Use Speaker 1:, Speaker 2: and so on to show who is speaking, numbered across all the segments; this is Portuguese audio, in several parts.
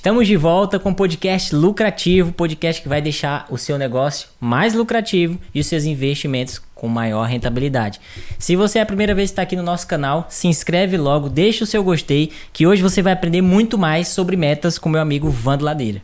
Speaker 1: Estamos de volta com o podcast lucrativo, podcast que vai deixar o seu negócio mais lucrativo e os seus investimentos com maior rentabilidade. Se você é a primeira vez que está aqui no nosso canal, se inscreve logo, deixa o seu gostei, que hoje você vai aprender muito mais sobre metas com meu amigo Vando Ladeira.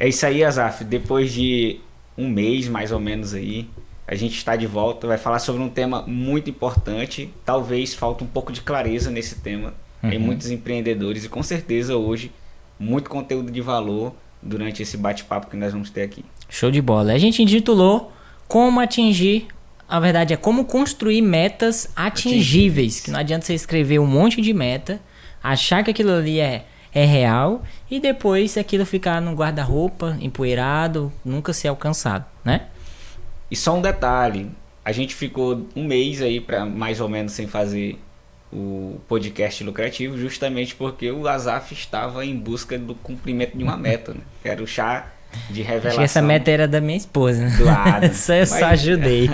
Speaker 2: É isso aí, Azaf. Depois de um mês, mais ou menos aí, a gente está de volta, vai falar sobre um tema muito importante. Talvez falte um pouco de clareza nesse tema em muitos empreendedores e com certeza hoje muito conteúdo de valor durante esse bate-papo que nós vamos ter aqui.
Speaker 1: Show de bola. A gente intitulou como atingir, a verdade é como construir metas atingíveis. Que não adianta você escrever um monte de meta, achar que aquilo ali é real e depois aquilo ficar no guarda-roupa, empoeirado, nunca ser alcançado, né?
Speaker 2: E só um detalhe, a gente ficou um mês aí para mais ou menos sem fazer o podcast lucrativo, justamente porque o Azaf estava em busca do cumprimento de uma meta, né? Que era o chá de revelação.
Speaker 1: Acho que essa meta era da minha esposa.
Speaker 2: Claro.
Speaker 1: Só ajudei.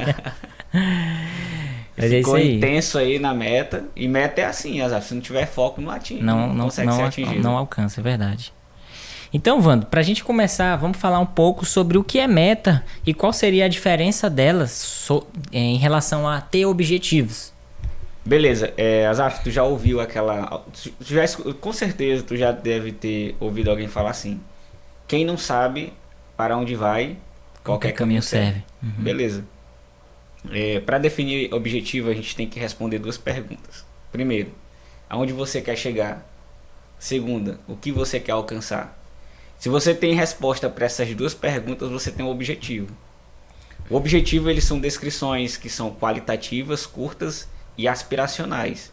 Speaker 1: Mas
Speaker 2: ficou
Speaker 1: é isso aí.
Speaker 2: intenso aí na meta. E meta é assim, Azaf, se não tiver foco, não atinge. Não consegue ser atingido.
Speaker 1: Não alcança, é verdade. Então, Vando, para a gente começar, vamos falar um pouco sobre o que é meta e qual seria a diferença delas em relação a ter objetivos.
Speaker 2: Beleza, Azaf, tu já ouviu aquela... com certeza tu já deve ter ouvido alguém falar assim: quem não sabe para onde vai, qualquer caminho serve. Beleza. Para definir objetivo, a gente tem que responder duas perguntas. Primeiro, aonde você quer chegar? Segunda, o que você quer alcançar? Se você tem resposta para essas duas perguntas, você tem um objetivo. O objetivo, eles são descrições que são qualitativas, curtas e aspiracionais,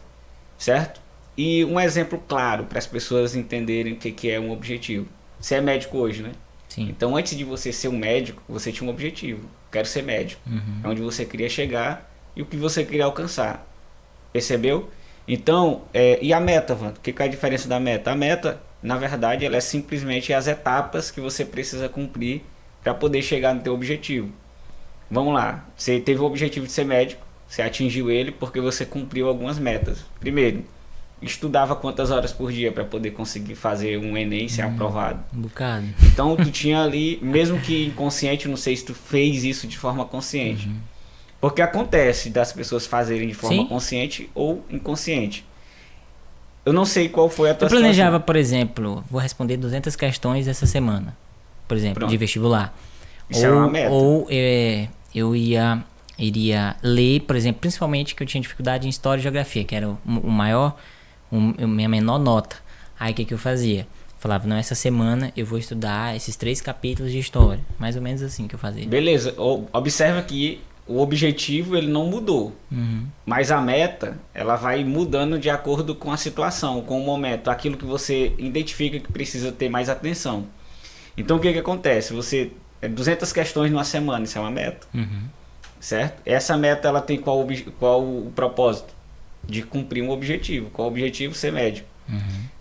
Speaker 2: certo? E um exemplo claro para as pessoas entenderem o que é um objetivo. Você é médico hoje, né?
Speaker 1: Sim.
Speaker 2: Então, antes de você ser um médico, você tinha um objetivo. Quero ser médico. É onde você queria chegar e o que você queria alcançar. Percebeu? Então, e a meta, Vando? O que é a diferença da meta? A meta, na verdade, ela é simplesmente as etapas que você precisa cumprir para poder chegar no teu objetivo. Vamos lá. Você teve o objetivo de ser médico. Você atingiu ele porque você cumpriu algumas metas. Primeiro, estudava quantas horas por dia para poder conseguir fazer um Enem e ser aprovado?
Speaker 1: Um bocado.
Speaker 2: Então tu tinha ali, mesmo que inconsciente, não sei se tu fez isso de forma consciente. Porque acontece das pessoas fazerem de forma consciente ou inconsciente. Eu não sei qual foi a tua
Speaker 1: Eu planejava, por exemplo, vou responder 200 questões essa semana, por exemplo, de vestibular.
Speaker 2: Isso é uma meta.
Speaker 1: Ou eu iria ler, por exemplo, principalmente que eu tinha dificuldade em história e geografia, que era minha menor nota. Aí o que eu fazia? Falava, não, essa semana eu vou estudar esses 3 capítulos de história. Mais ou menos assim que eu fazia.
Speaker 2: Beleza, observa que o objetivo ele não mudou, mas a meta ela vai mudando de acordo com a situação, com o momento, aquilo que você identifica que precisa ter mais atenção. Então o que acontece? 200 questões numa semana, isso é uma meta. Certo? Essa meta ela tem qual o propósito? De cumprir um objetivo. Qual o objetivo? Ser médico.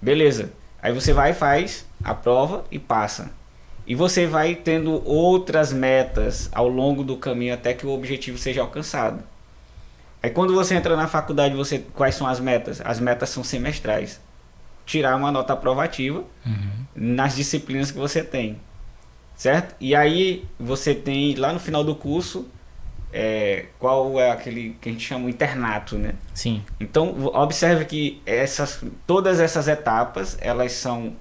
Speaker 2: Beleza. Aí você vai, faz a prova e passa. E você vai tendo outras metas ao longo do caminho até que o objetivo seja alcançado. Aí quando você entra na faculdade, quais são as metas? As metas são semestrais. Tirar uma nota aprovativa nas disciplinas que você tem. Certo? E aí você tem lá no final do curso... qual é aquele que a gente chama de internato, né?
Speaker 1: Sim.
Speaker 2: Então, observe que todas essas etapas, elas são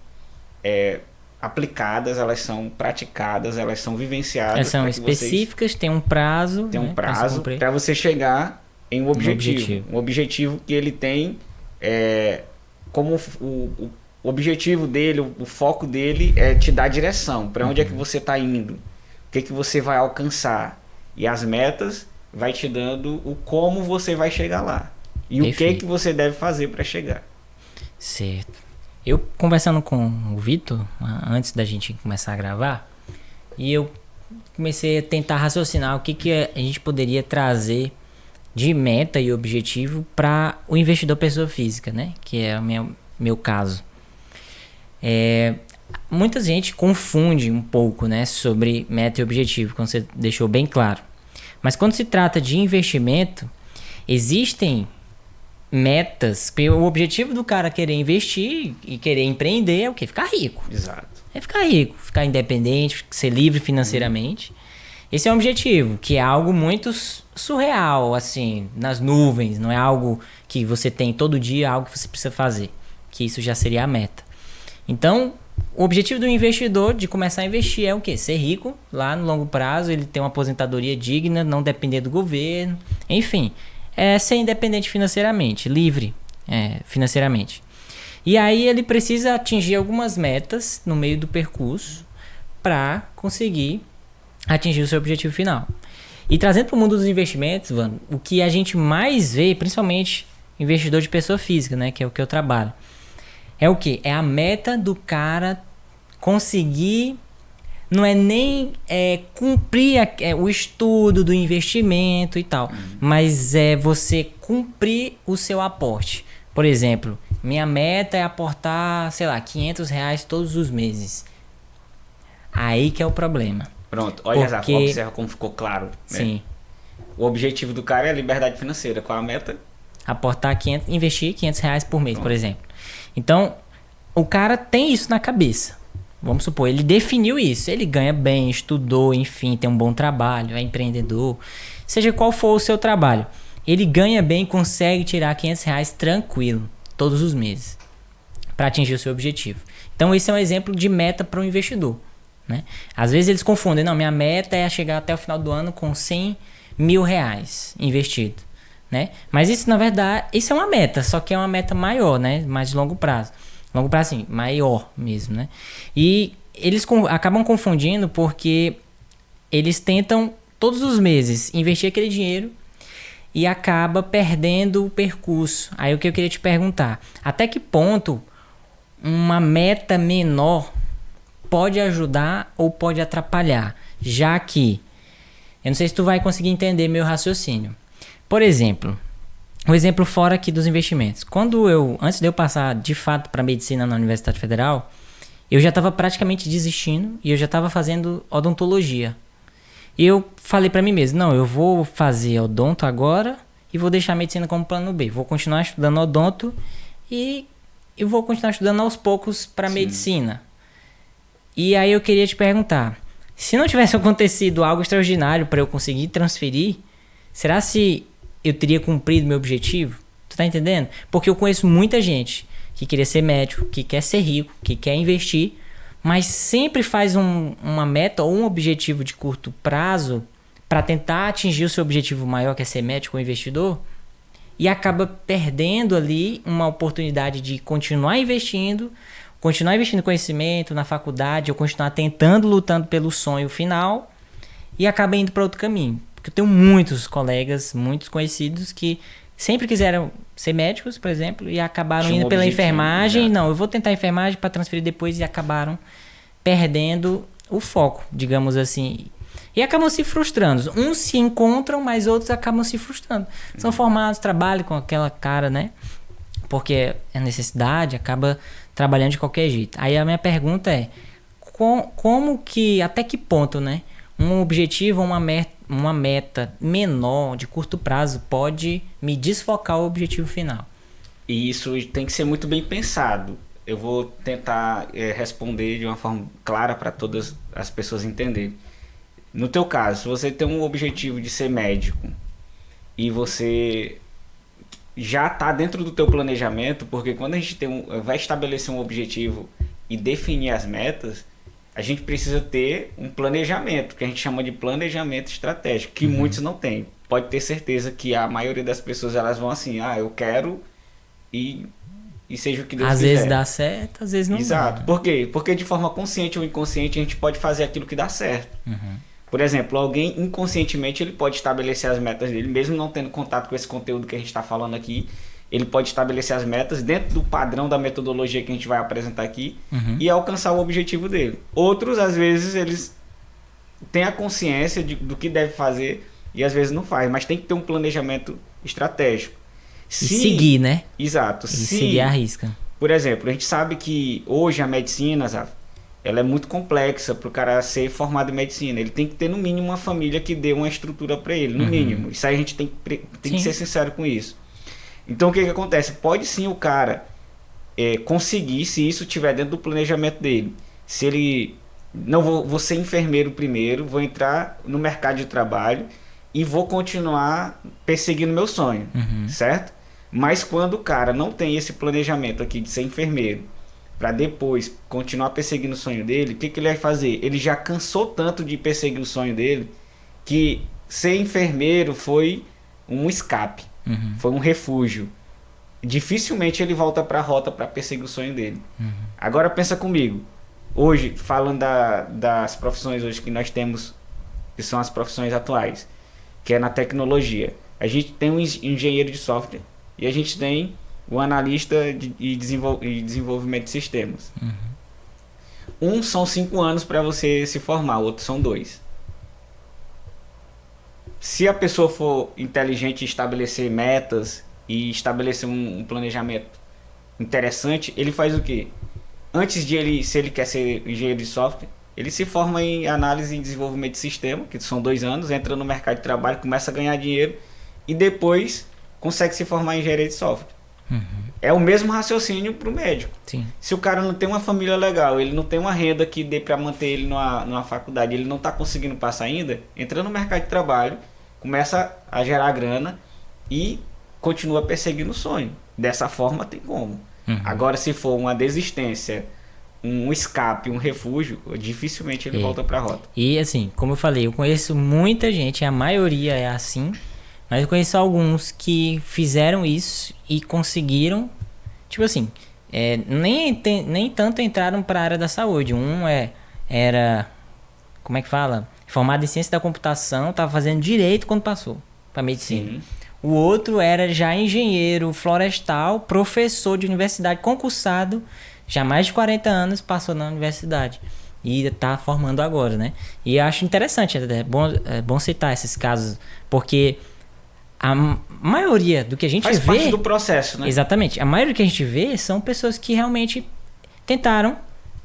Speaker 2: aplicadas, elas são praticadas, elas são vivenciadas.
Speaker 1: Elas são específicas, tem um prazo.
Speaker 2: Tem um prazo para você chegar em um objetivo. Um objetivo que ele tem como o objetivo dele, o foco dele é te dar direção. Para onde é que você está indo? O que você vai alcançar? E as metas vai te dando o como você vai chegar lá. E Perfeito. O que você deve fazer para chegar.
Speaker 1: Certo. Eu conversando com o Vitor, antes da gente começar a gravar, e eu comecei a tentar raciocinar o que a gente poderia trazer de meta e objetivo para o investidor pessoa física, né? Que é o meu caso. Muita gente confunde um pouco, né, sobre meta e objetivo, como você deixou bem claro. Mas quando se trata de investimento, existem metas, porque o objetivo do cara querer investir e querer empreender é o quê? Ficar rico.
Speaker 2: Exato.
Speaker 1: É ficar rico, ficar independente, ser livre financeiramente. Esse é um objetivo, que é algo muito surreal, assim, nas nuvens. Não é algo que você tem todo dia, algo que você precisa fazer. Que isso já seria a meta. Então, o objetivo do investidor de começar a investir é o quê? Ser rico lá no longo prazo, ele ter uma aposentadoria digna, não depender do governo, enfim. É ser independente financeiramente, livre financeiramente. E aí ele precisa atingir algumas metas no meio do percurso para conseguir atingir o seu objetivo final. E trazendo para o mundo dos investimentos, Vando, o que a gente mais vê, principalmente investidor de pessoa física, né, que é o que eu trabalho, é o quê? É a meta do cara conseguir, não é nem cumprir o estudo do investimento e tal, mas é você cumprir o seu aporte. Por exemplo, minha meta é aportar, sei lá, R$500 todos os meses. Aí que é o problema.
Speaker 2: Pronto, olha, Zafo, observa como ficou claro. Né?
Speaker 1: Sim.
Speaker 2: O objetivo do cara é a liberdade financeira. Qual a meta?
Speaker 1: Aportar investir R$500 por mês, por exemplo. Então, o cara tem isso na cabeça. Vamos supor, ele definiu isso. Ele ganha bem, estudou, enfim, tem um bom trabalho, é empreendedor. Seja qual for o seu trabalho. Ele ganha bem, consegue tirar R$500 tranquilo, todos os meses, para atingir o seu objetivo. Então, esse é um exemplo de meta para o investidor. Né? Às vezes eles confundem. Não, minha meta é chegar até o final do ano com R$100 mil investido. Né? Mas isso, na verdade, isso é uma meta, só que é uma meta maior, né? Mais de longo prazo. Longo prazo, assim, maior mesmo, né? E eles acabam confundindo porque eles tentam, todos os meses, investir aquele dinheiro e acaba perdendo o percurso. Aí o que eu queria te perguntar, até que ponto uma meta menor pode ajudar ou pode atrapalhar? Já que, eu não sei se tu vai conseguir entender meu raciocínio. Por exemplo, um exemplo fora aqui dos investimentos. Antes de eu passar de fato para medicina na Universidade Federal, eu já estava praticamente desistindo e eu já estava fazendo odontologia. E eu falei para mim mesmo, não, eu vou fazer odonto agora e vou deixar a medicina como plano B. Vou continuar estudando odonto e eu vou continuar estudando aos poucos para medicina. E aí eu queria te perguntar, se não tivesse acontecido algo extraordinário para eu conseguir transferir, será se eu teria cumprido meu objetivo? Tu tá entendendo? Porque eu conheço muita gente que queria ser médico, que quer ser rico, que quer investir, mas sempre faz uma meta ou um objetivo de curto prazo para tentar atingir o seu objetivo maior, que é ser médico ou investidor, e acaba perdendo ali uma oportunidade de continuar investindo em conhecimento na faculdade, ou continuar tentando, lutando pelo sonho final, e acaba indo para outro caminho. Porque eu tenho muitos colegas, muitos conhecidos que sempre quiseram ser médicos, por exemplo, e acabaram indo pela enfermagem. Não, eu vou tentar enfermagem para transferir depois, e acabaram perdendo o foco, digamos assim. E acabam se frustrando. Uns se encontram, mas outros acabam se frustrando. São formados, trabalham com aquela cara, né? Porque é necessidade, acaba trabalhando de qualquer jeito. Aí a minha pergunta é, como que, até que ponto, né? Um objetivo, uma meta menor, de curto prazo, pode me desfocar o objetivo final.
Speaker 2: E isso tem que ser muito bem pensado. Eu vou tentar responder de uma forma clara para todas as pessoas entenderem. No teu caso, se você tem um objetivo de ser médico e você já está dentro do teu planejamento, porque quando a gente vai estabelecer um objetivo e definir as metas, a gente precisa ter um planejamento, que a gente chama de planejamento estratégico, que muitos não têm. Pode ter certeza que a maioria das pessoas, elas vão assim, eu quero e seja o que Deus quiser.
Speaker 1: Às vezes dá certo, às vezes não dá.
Speaker 2: Exato. Por quê? Porque de forma consciente ou inconsciente a gente pode fazer aquilo que dá certo. Por exemplo, alguém inconscientemente ele pode estabelecer as metas dele, mesmo não tendo contato com esse conteúdo que a gente está falando aqui. Ele pode estabelecer as metas dentro do padrão da metodologia que a gente vai apresentar aqui e alcançar o objetivo dele. Outros, às vezes, eles têm a consciência do que deve fazer e às vezes não faz, mas tem que ter um planejamento estratégico.
Speaker 1: E seguir, né?
Speaker 2: Exato.
Speaker 1: E seguir a risca.
Speaker 2: Por exemplo, a gente sabe que hoje a medicina, ela é muito complexa para o cara ser formado em medicina. Ele tem que ter, no mínimo, uma família que dê uma estrutura para ele, no mínimo. Isso aí a gente tem que ser sincero com isso. Então o que acontece? Pode sim o cara conseguir, se isso estiver dentro do planejamento dele. Se ele... Não, vou ser enfermeiro primeiro, vou entrar no mercado de trabalho e vou continuar perseguindo meu sonho, certo? Mas quando o cara não tem esse planejamento aqui de ser enfermeiro, para depois continuar perseguindo o sonho dele, o que ele vai fazer? Ele já cansou tanto de perseguir o sonho dele, que ser enfermeiro foi um escape, foi um refúgio. Dificilmente ele volta para a rota para perseguir o sonho dele. Agora pensa comigo, hoje, falando das profissões hoje que nós temos, que são as profissões atuais, que é na tecnologia. A gente tem um engenheiro de software e a gente tem o analista e desenvolvimento de sistemas. Um são 5 anos para você se formar, o outro são 2. Se a pessoa for inteligente e estabelecer metas e estabelecer um planejamento interessante, ele faz o quê? Antes de ele, se ele quer ser engenheiro de software, ele se forma em análise e desenvolvimento de sistema, que são 2 anos, entra no mercado de trabalho, começa a ganhar dinheiro e depois consegue se formar em engenharia de software. É o mesmo raciocínio para o médico.
Speaker 1: Sim.
Speaker 2: Se o cara não tem uma família legal, ele não tem uma renda que dê para manter ele numa faculdade, ele não está conseguindo passar ainda, entra no mercado de trabalho, começa a gerar grana e continua perseguindo o sonho. Dessa forma tem como. Agora, se for uma desistência, um escape, um refúgio, dificilmente ele volta para a rota.
Speaker 1: E assim, como eu falei, eu conheço muita gente, a maioria é assim, mas eu conheço alguns que fizeram isso e conseguiram, tipo assim, nem tanto entraram para a área da saúde. Um era, como é que fala? Formado em ciência da computação, estava fazendo direito quando passou para medicina. Sim. O outro era já engenheiro florestal, professor de universidade, concursado, já mais de 40 anos, passou na universidade. E está formando agora, né? E eu acho interessante, é bom citar esses casos, porque a maioria do que a gente vê...
Speaker 2: Faz parte do processo, né?
Speaker 1: Exatamente. A maioria do que a gente vê são pessoas que realmente tentaram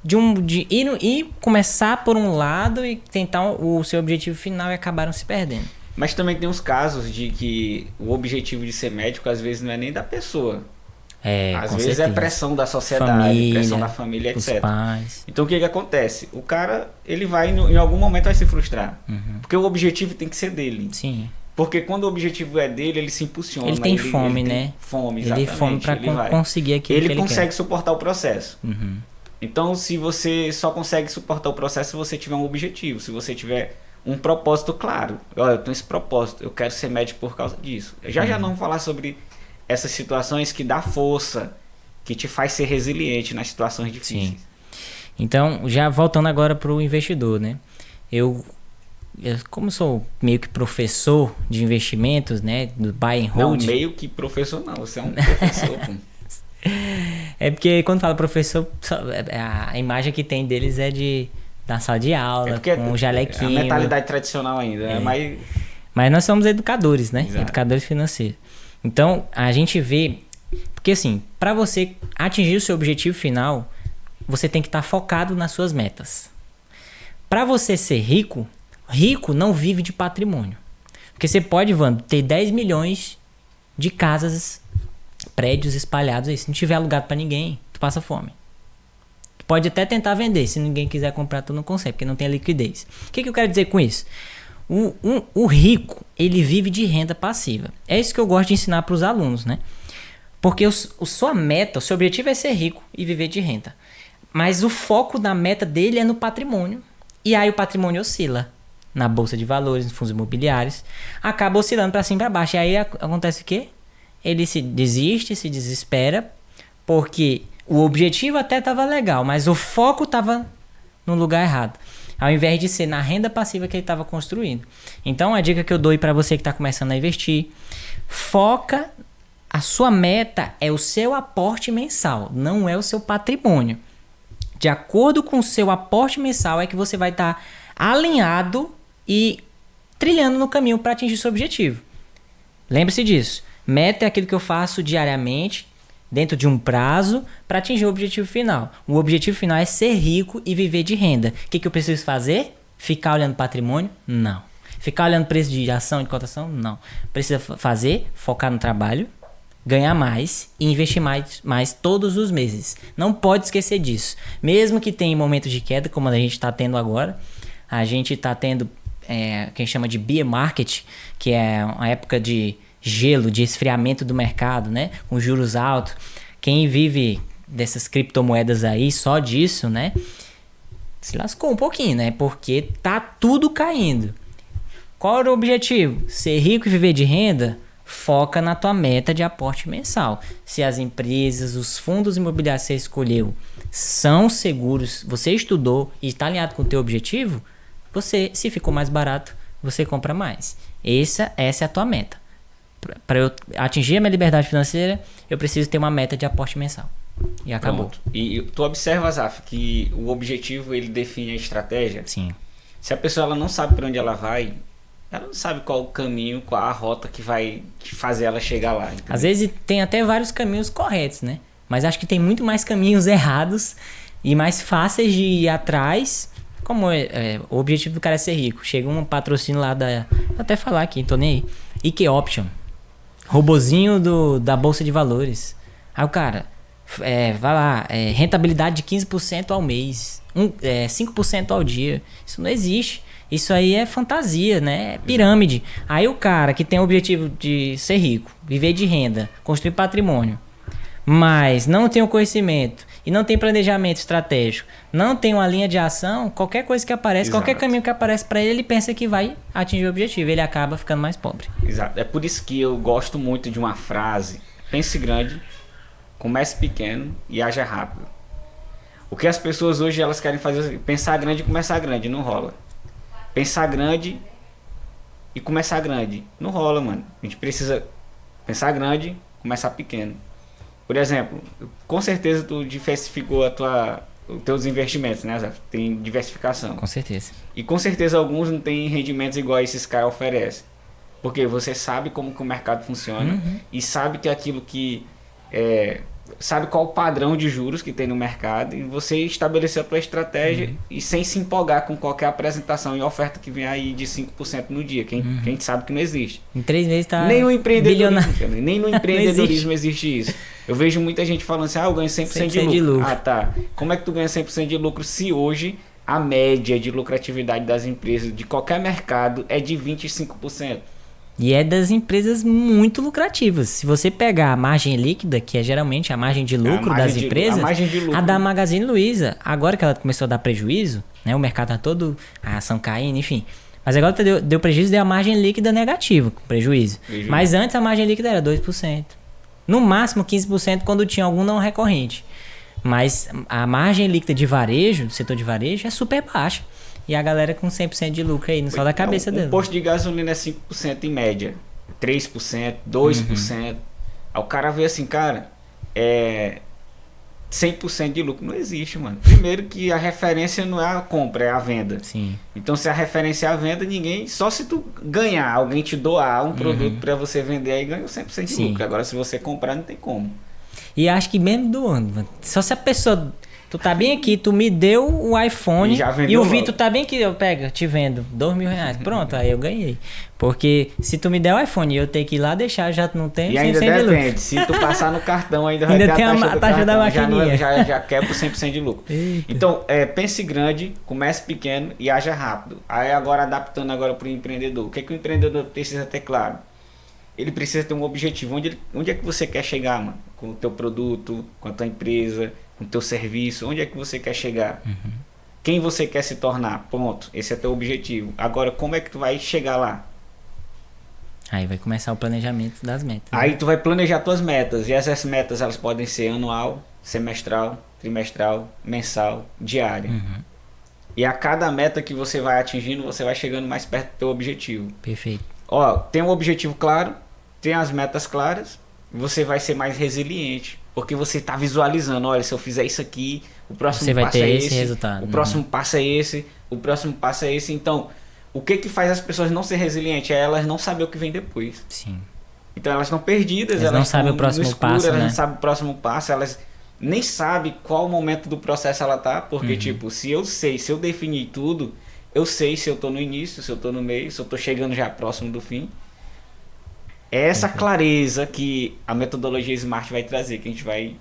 Speaker 1: de ir começar por um lado e tentar o seu objetivo final e acabaram se perdendo.
Speaker 2: Mas também tem uns casos de que o objetivo de ser médico às vezes não é nem da pessoa. Às vezes certeza. É pressão da sociedade, família, pressão da família, etc.
Speaker 1: Pais.
Speaker 2: Então o que acontece? O cara, ele vai, em algum momento vai se frustrar. Porque o objetivo tem que ser dele.
Speaker 1: Sim.
Speaker 2: Porque quando o objetivo é dele, ele se impulsiona.
Speaker 1: Ele tem fome, né?
Speaker 2: Tem fome, exatamente.
Speaker 1: Ele tem fome para conseguir aquilo que ele
Speaker 2: consegue
Speaker 1: quer.
Speaker 2: suportar o processo. Então, se você só consegue suportar o processo se você tiver um objetivo, se você tiver um propósito claro. Olha, eu tenho esse propósito, eu quero ser médico por causa disso. Já não vamos falar sobre essas situações que dá força, que te faz ser resiliente nas situações difíceis.
Speaker 1: Sim. Então, já voltando agora para o investidor, né? Eu, como sou meio que professor de investimentos, né? Do buy and hold.
Speaker 2: Não, meio que professor não, você é um professor.
Speaker 1: É porque quando fala professor, a imagem que tem deles é da sala de aula, com o jalequinho.
Speaker 2: A mentalidade tradicional ainda, né?
Speaker 1: Mas nós somos educadores, né?
Speaker 2: Exato.
Speaker 1: Educadores financeiros. Então, a gente vê... Porque assim, para você atingir o seu objetivo final, você tem que estar focado nas suas metas. Para você ser rico não vive de patrimônio. Porque você pode, Wando, ter 10 milhões de casas, prédios espalhados aí. Se não tiver alugado para ninguém, tu passa fome. Tu pode até tentar vender. Se ninguém quiser comprar, tu não consegue, porque não tem liquidez. O que eu quero dizer com isso? O rico, ele vive de renda passiva. É isso que eu gosto de ensinar para os alunos, né? Porque sua meta, o seu objetivo é ser rico e viver de renda. Mas o foco da meta dele é no patrimônio. E aí o patrimônio oscila na bolsa de valores, nos fundos imobiliários. Acaba oscilando para cima e para baixo. E aí acontece o quê? Ele se desiste, se desespera, porque o objetivo até estava legal, mas o foco estava no lugar errado. Ao invés de ser na renda passiva que ele estava construindo. Então, a dica que eu dou para você que está começando a investir, foca, a sua meta é o seu aporte mensal, não é o seu patrimônio. De acordo com o seu aporte mensal é que você vai estar alinhado e trilhando no caminho para atingir seu objetivo. Lembre-se disso. Meta é aquilo que eu faço diariamente, dentro de um prazo, para atingir o objetivo final. O objetivo final é ser rico e viver de renda. O que eu preciso fazer? Ficar olhando patrimônio? Não. Ficar olhando preço de ação, de cotação? Não. Precisa focar no trabalho, ganhar mais e investir mais todos os meses. Não pode esquecer disso. Mesmo que tenha momentos de queda, como a gente está tendo agora, a gente está tendo quem chama de bear market, que é uma época de gelo, de esfriamento do mercado, né? Com juros altos. Quem vive dessas criptomoedas aí, só disso, né? Se lascou um pouquinho, né? Porque tá tudo caindo. Qual era o objetivo? Ser rico e viver de renda? Foca na tua meta de aporte mensal. Se as empresas, os fundos imobiliários que você escolheu são seguros, você estudou e está alinhado com o teu objetivo, se ficou mais barato, você compra mais. Essa é a tua meta. Para eu atingir a minha liberdade financeira, eu preciso ter uma meta de aporte mensal. E acabou.
Speaker 2: Pronto. E tu observa, Zaf, que o objetivo ele define a estratégia?
Speaker 1: Sim.
Speaker 2: Se a pessoa ela não sabe para onde ela vai, ela não sabe qual o caminho, qual a rota que vai fazer ela chegar lá. Entendeu?
Speaker 1: Às vezes tem até vários caminhos corretos, né? Mas acho que tem muito mais caminhos errados e mais fáceis de ir atrás. Como o objetivo do cara é ser rico. Chega um patrocínio lá vou até falar aqui, tô nem aí. IK Option. Robozinho da Bolsa de Valores. Aí o cara, vai lá, rentabilidade de 15% ao mês. 5% ao dia. Isso não existe. Isso aí é fantasia, né? É pirâmide. Aí o cara que tem o objetivo de ser rico, viver de renda, construir patrimônio, mas não tem o conhecimento e não tem planejamento estratégico, não tem uma linha de ação, qualquer coisa que aparece,
Speaker 2: Exato.
Speaker 1: qualquer caminho que aparece para ele, ele pensa que vai atingir o objetivo. Ele acaba ficando mais pobre.
Speaker 2: Exato. É por isso que eu gosto muito de uma frase: pense grande, comece pequeno e haja rápido. O que as pessoas hoje elas querem fazer é pensar grande e começar grande, não rola. Pensar grande e começar grande, não rola, mano. A gente precisa pensar grande, começar pequeno. Por exemplo, com certeza tu diversificou os teus investimentos, né, Zaf? Tem diversificação.
Speaker 1: Com certeza.
Speaker 2: E com certeza alguns não têm rendimentos iguais esses caras oferecem. Porque você sabe como que o mercado funciona e sabe que aquilo que sabe qual o padrão de juros que tem no mercado e você estabeleceu a tua estratégia e sem se empolgar com qualquer apresentação e oferta que vem aí de 5% no dia, que a gente sabe que não existe.
Speaker 1: Em 3 meses tá
Speaker 2: Nem no
Speaker 1: bilionário.
Speaker 2: empreendedorismo, nem no empreendedorismo existe isso. Eu vejo muita gente falando assim, eu ganho 100% de lucro. Ah, tá. Como é que tu ganha 100% de lucro se hoje a média de lucratividade das empresas de qualquer mercado é de 25%?
Speaker 1: E é das empresas muito lucrativas. Se você pegar a margem líquida, que é geralmente a margem de lucro das empresas, a da Magazine Luiza, agora que ela começou a dar prejuízo, né, o mercado tá todo, a ação caindo, enfim. Mas agora deu prejuízo, deu a margem líquida negativa, com prejuízo. Mas antes a margem líquida era 2%. No máximo 15% quando tinha algum não recorrente. Mas a margem líquida de varejo, do setor de varejo, é super baixa. E a galera com 100% de lucro aí, no sol da cabeça dele.
Speaker 2: Um posto de gasolina é 5% em média. 3%, 2%. Aí o cara vê assim, cara, 100% de lucro. Não existe, mano. Primeiro que a referência não é a compra, é a venda.
Speaker 1: Sim.
Speaker 2: Então se a referência é a venda, só se tu ganhar, alguém te doar um produto para você vender aí, ganha 100% de lucro. Agora se você comprar, não tem como.
Speaker 1: E acho que mesmo doando, mano. Só se a pessoa... Tu tá bem aqui, tu me deu o iPhone e o Vitor tá bem aqui, eu te vendo R$2.000. Pronto, aí eu ganhei. Porque se tu me der o iPhone e eu tenho que ir lá deixar, já não tem.
Speaker 2: E ainda depende, se tu passar no cartão, ainda vai ter a taxa da maquininha. Já quebra 100% de lucro. Eita. Então, pense grande, comece pequeno e haja rápido. Aí agora, adaptando agora pro empreendedor. O que o empreendedor precisa ter claro? Ele precisa ter um objetivo. Onde é que você quer chegar, mano? Com o teu produto, com a tua empresa, com o teu serviço, onde é que você quer chegar? Quem você quer se tornar? Ponto. Esse é teu objetivo. Agora, como é que tu vai chegar lá?
Speaker 1: Aí vai começar o planejamento das metas. Né?
Speaker 2: Aí tu vai planejar tuas metas. E essas metas, elas podem ser anual, semestral, trimestral, mensal, diária. E a cada meta que você vai atingindo, você vai chegando mais perto do teu objetivo.
Speaker 1: Perfeito.
Speaker 2: Ó, tem um objetivo claro, tem as metas claras, você vai ser mais resiliente. Porque você está visualizando, olha, se eu fizer isso aqui, o próximo passo é esse, resultado, o próximo passo é esse, o próximo passo é esse. Então, o que faz as pessoas não ser resilientes é elas não saber o que vem depois.
Speaker 1: Sim.
Speaker 2: Então elas estão perdidas,
Speaker 1: elas não sabem o próximo
Speaker 2: escuro,
Speaker 1: passo,
Speaker 2: elas
Speaker 1: né?
Speaker 2: não sabem o próximo passo, elas nem sabem qual momento do processo ela tá, porque tipo, se eu definir tudo, eu sei se eu tô no início, se eu tô no meio, se eu tô chegando já próximo do fim. É essa clareza que a metodologia SMART vai trazer, que a gente vai...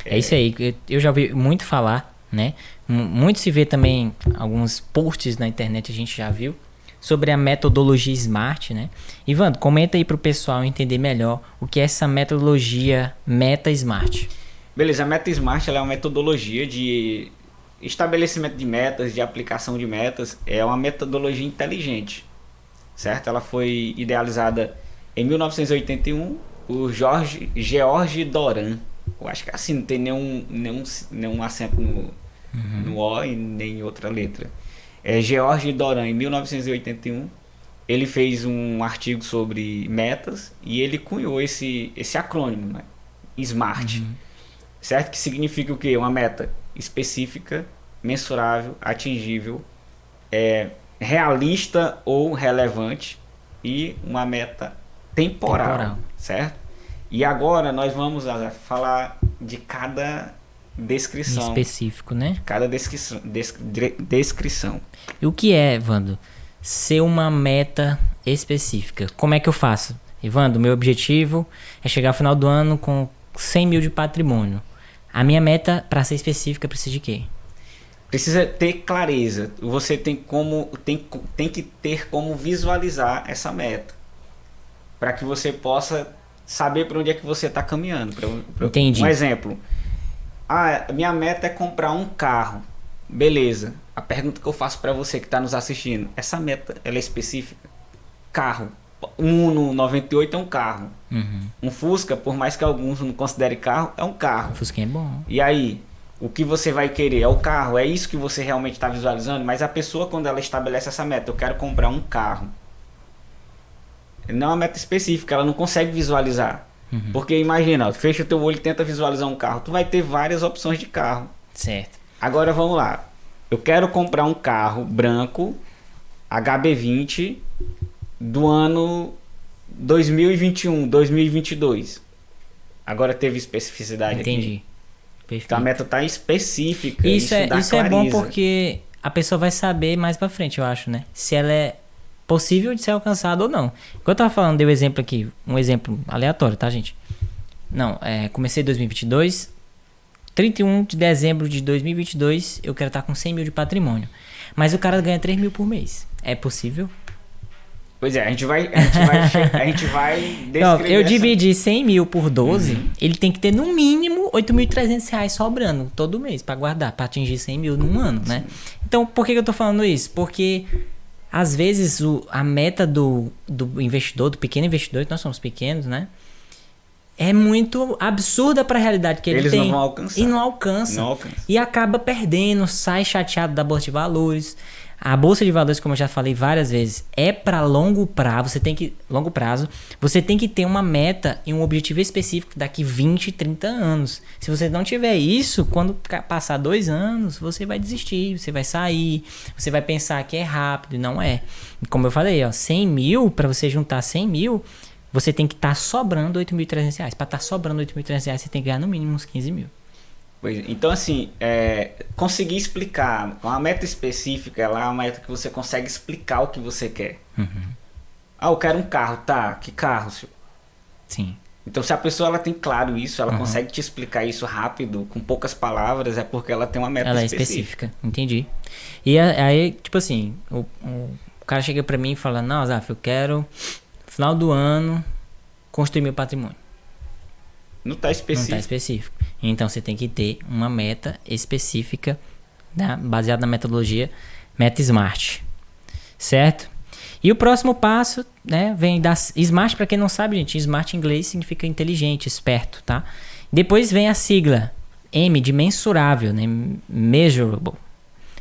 Speaker 1: É isso aí, eu já ouvi muito falar, né? Muito se vê também, alguns posts na internet a gente já viu, sobre a metodologia SMART, né? Ivandro, comenta aí pro pessoal entender melhor o que é essa metodologia Meta SMART.
Speaker 2: Beleza, a Meta SMART ela é uma metodologia de estabelecimento de metas, de aplicação de metas. É uma metodologia inteligente, certo? Ela foi idealizada em 1981 por George Doran. Eu acho que assim, não tem nenhum acento no O e nem outra letra. É George Doran, em 1981. Ele fez um artigo sobre metas e ele cunhou esse acrônimo, né? SMART. Certo? Que significa o quê? Uma meta específica, mensurável, atingível, realista ou relevante e uma meta temporal. Certo? E agora nós vamos falar de cada descrição.
Speaker 1: Em específico, né?
Speaker 2: Cada descrição.
Speaker 1: E o que é, Evandro, ser uma meta específica? Como é que eu faço? Evandro, meu objetivo é chegar ao final do ano com 100 mil de patrimônio. A minha meta, para ser específica, precisa de quê?
Speaker 2: Precisa ter clareza. Você tem que ter como visualizar essa meta. Para que você possa saber para onde é que você está caminhando.
Speaker 1: Entendi.
Speaker 2: Um exemplo. Minha meta é comprar um carro. Beleza. A pergunta que eu faço para você que está nos assistindo. Essa meta, ela é específica? Carro. Um Uno 98 é um carro. Um Fusca, por mais que alguns não considerem carro, é um carro.
Speaker 1: Fusca é bom.
Speaker 2: E aí, o que você vai querer? É o carro? É isso que você realmente está visualizando? Mas a pessoa, quando ela estabelece essa meta, eu quero comprar um carro. Não é uma meta específica, ela não consegue visualizar. Porque imagina, fecha o teu olho e tenta visualizar um carro. Tu vai ter várias opções de carro.
Speaker 1: Certo.
Speaker 2: Agora vamos lá. Eu quero comprar um carro branco HB20 do ano 2021, 2022. Agora teve especificidade.
Speaker 1: Entendi.
Speaker 2: Aqui.
Speaker 1: Perfeito.
Speaker 2: Então a meta tá específica.
Speaker 1: Isso é bom porque a pessoa vai saber mais pra frente, eu acho, né? Se ela é possível de ser alcançada ou não. Quando eu tava falando, dei um exemplo aqui, um exemplo aleatório, tá, gente? Não, comecei em 2022, 31 de dezembro de 2022, eu quero estar com 100 mil de patrimônio. Mas o cara ganha 3 mil por mês. É possível?
Speaker 2: Pois é, a gente vai descrever.
Speaker 1: Não, eu dividi 100 mil por 12, ele tem que ter no mínimo R$8.300 sobrando todo mês pra guardar, pra atingir 100 mil num ano, né? Então, por que eu tô falando isso? Porque às vezes a meta do investidor, do pequeno investidor, que nós somos pequenos, né? É muito absurda para a realidade que ele tem.
Speaker 2: Eles não vão alcançar.
Speaker 1: E não alcança. E acaba perdendo, sai chateado da Bolsa de Valores. A Bolsa de Valores, como eu já falei várias vezes, é para longo prazo. Você tem que ter uma meta e um objetivo específico daqui 20, 30 anos. Se você não tiver isso, quando passar 2 anos, você vai desistir, você vai sair, você vai pensar que é rápido e não é. Como eu falei, 100 mil, para você juntar 100 mil, você tem que estar sobrando R$8.300. Para estar sobrando R$8.300, você tem que ganhar no mínimo uns 15 mil.
Speaker 2: Então, assim, conseguir explicar uma meta específica, ela é uma meta que você consegue explicar o que você quer. Eu quero um carro, tá? Que carro, senhor?
Speaker 1: Sim.
Speaker 2: Então, se a pessoa ela tem claro isso, ela consegue te explicar isso rápido, com poucas palavras, é porque ela tem uma meta específica. Ela é específica,
Speaker 1: entendi. E aí, tipo assim, o cara chega pra mim e fala, não, Zaf, eu quero, no final do ano, construir meu patrimônio.
Speaker 2: Não tá específico.
Speaker 1: Não tá específico. Então você tem que ter uma meta específica, né, baseada na metodologia Meta SMART. Certo? E o próximo passo, né, vem da SMART, para quem não sabe, gente, SMART em inglês significa inteligente, esperto, tá? Depois vem a sigla M de mensurável, né? Measurable.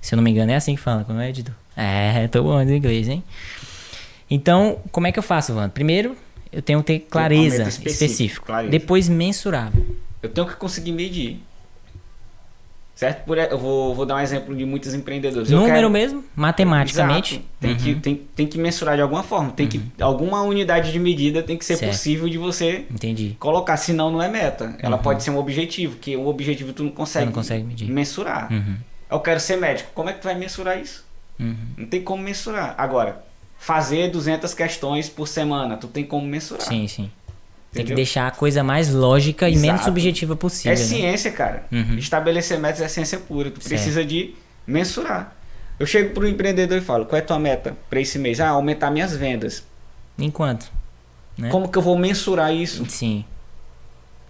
Speaker 1: Se eu não me engano, é assim que fala, como é, editor? Tô bom no inglês, hein? Então, como é que eu faço, Wanda? Primeiro, eu tenho que ter clareza específico. Depois, mensurável.
Speaker 2: Eu tenho que conseguir medir. Certo? Eu vou dar um exemplo de muitos empreendedores.
Speaker 1: Número mesmo, matematicamente.
Speaker 2: Tem que mensurar de alguma forma. Alguma unidade de medida tem que ser possível de você colocar. Senão não é meta. Ela pode ser um objetivo, que o objetivo tu não consegue
Speaker 1: medir.
Speaker 2: Mensurar. Eu quero ser médico. Como é que tu vai mensurar isso? Não tem como mensurar. Agora, fazer 200 questões por semana. Tu tem como mensurar.
Speaker 1: Sim, sim. Tem que
Speaker 2: Entendeu?
Speaker 1: deixar a coisa mais lógica e
Speaker 2: Exato.
Speaker 1: menos subjetiva possível.
Speaker 2: É
Speaker 1: né?
Speaker 2: ciência, cara. Estabelecer metas é ciência pura. Tu
Speaker 1: Certo.
Speaker 2: precisa de mensurar. Eu chego pro empreendedor e falo, qual é a tua meta para esse mês? Ah, aumentar minhas vendas.
Speaker 1: Enquanto? Né?
Speaker 2: Como que eu vou mensurar isso?
Speaker 1: Sim.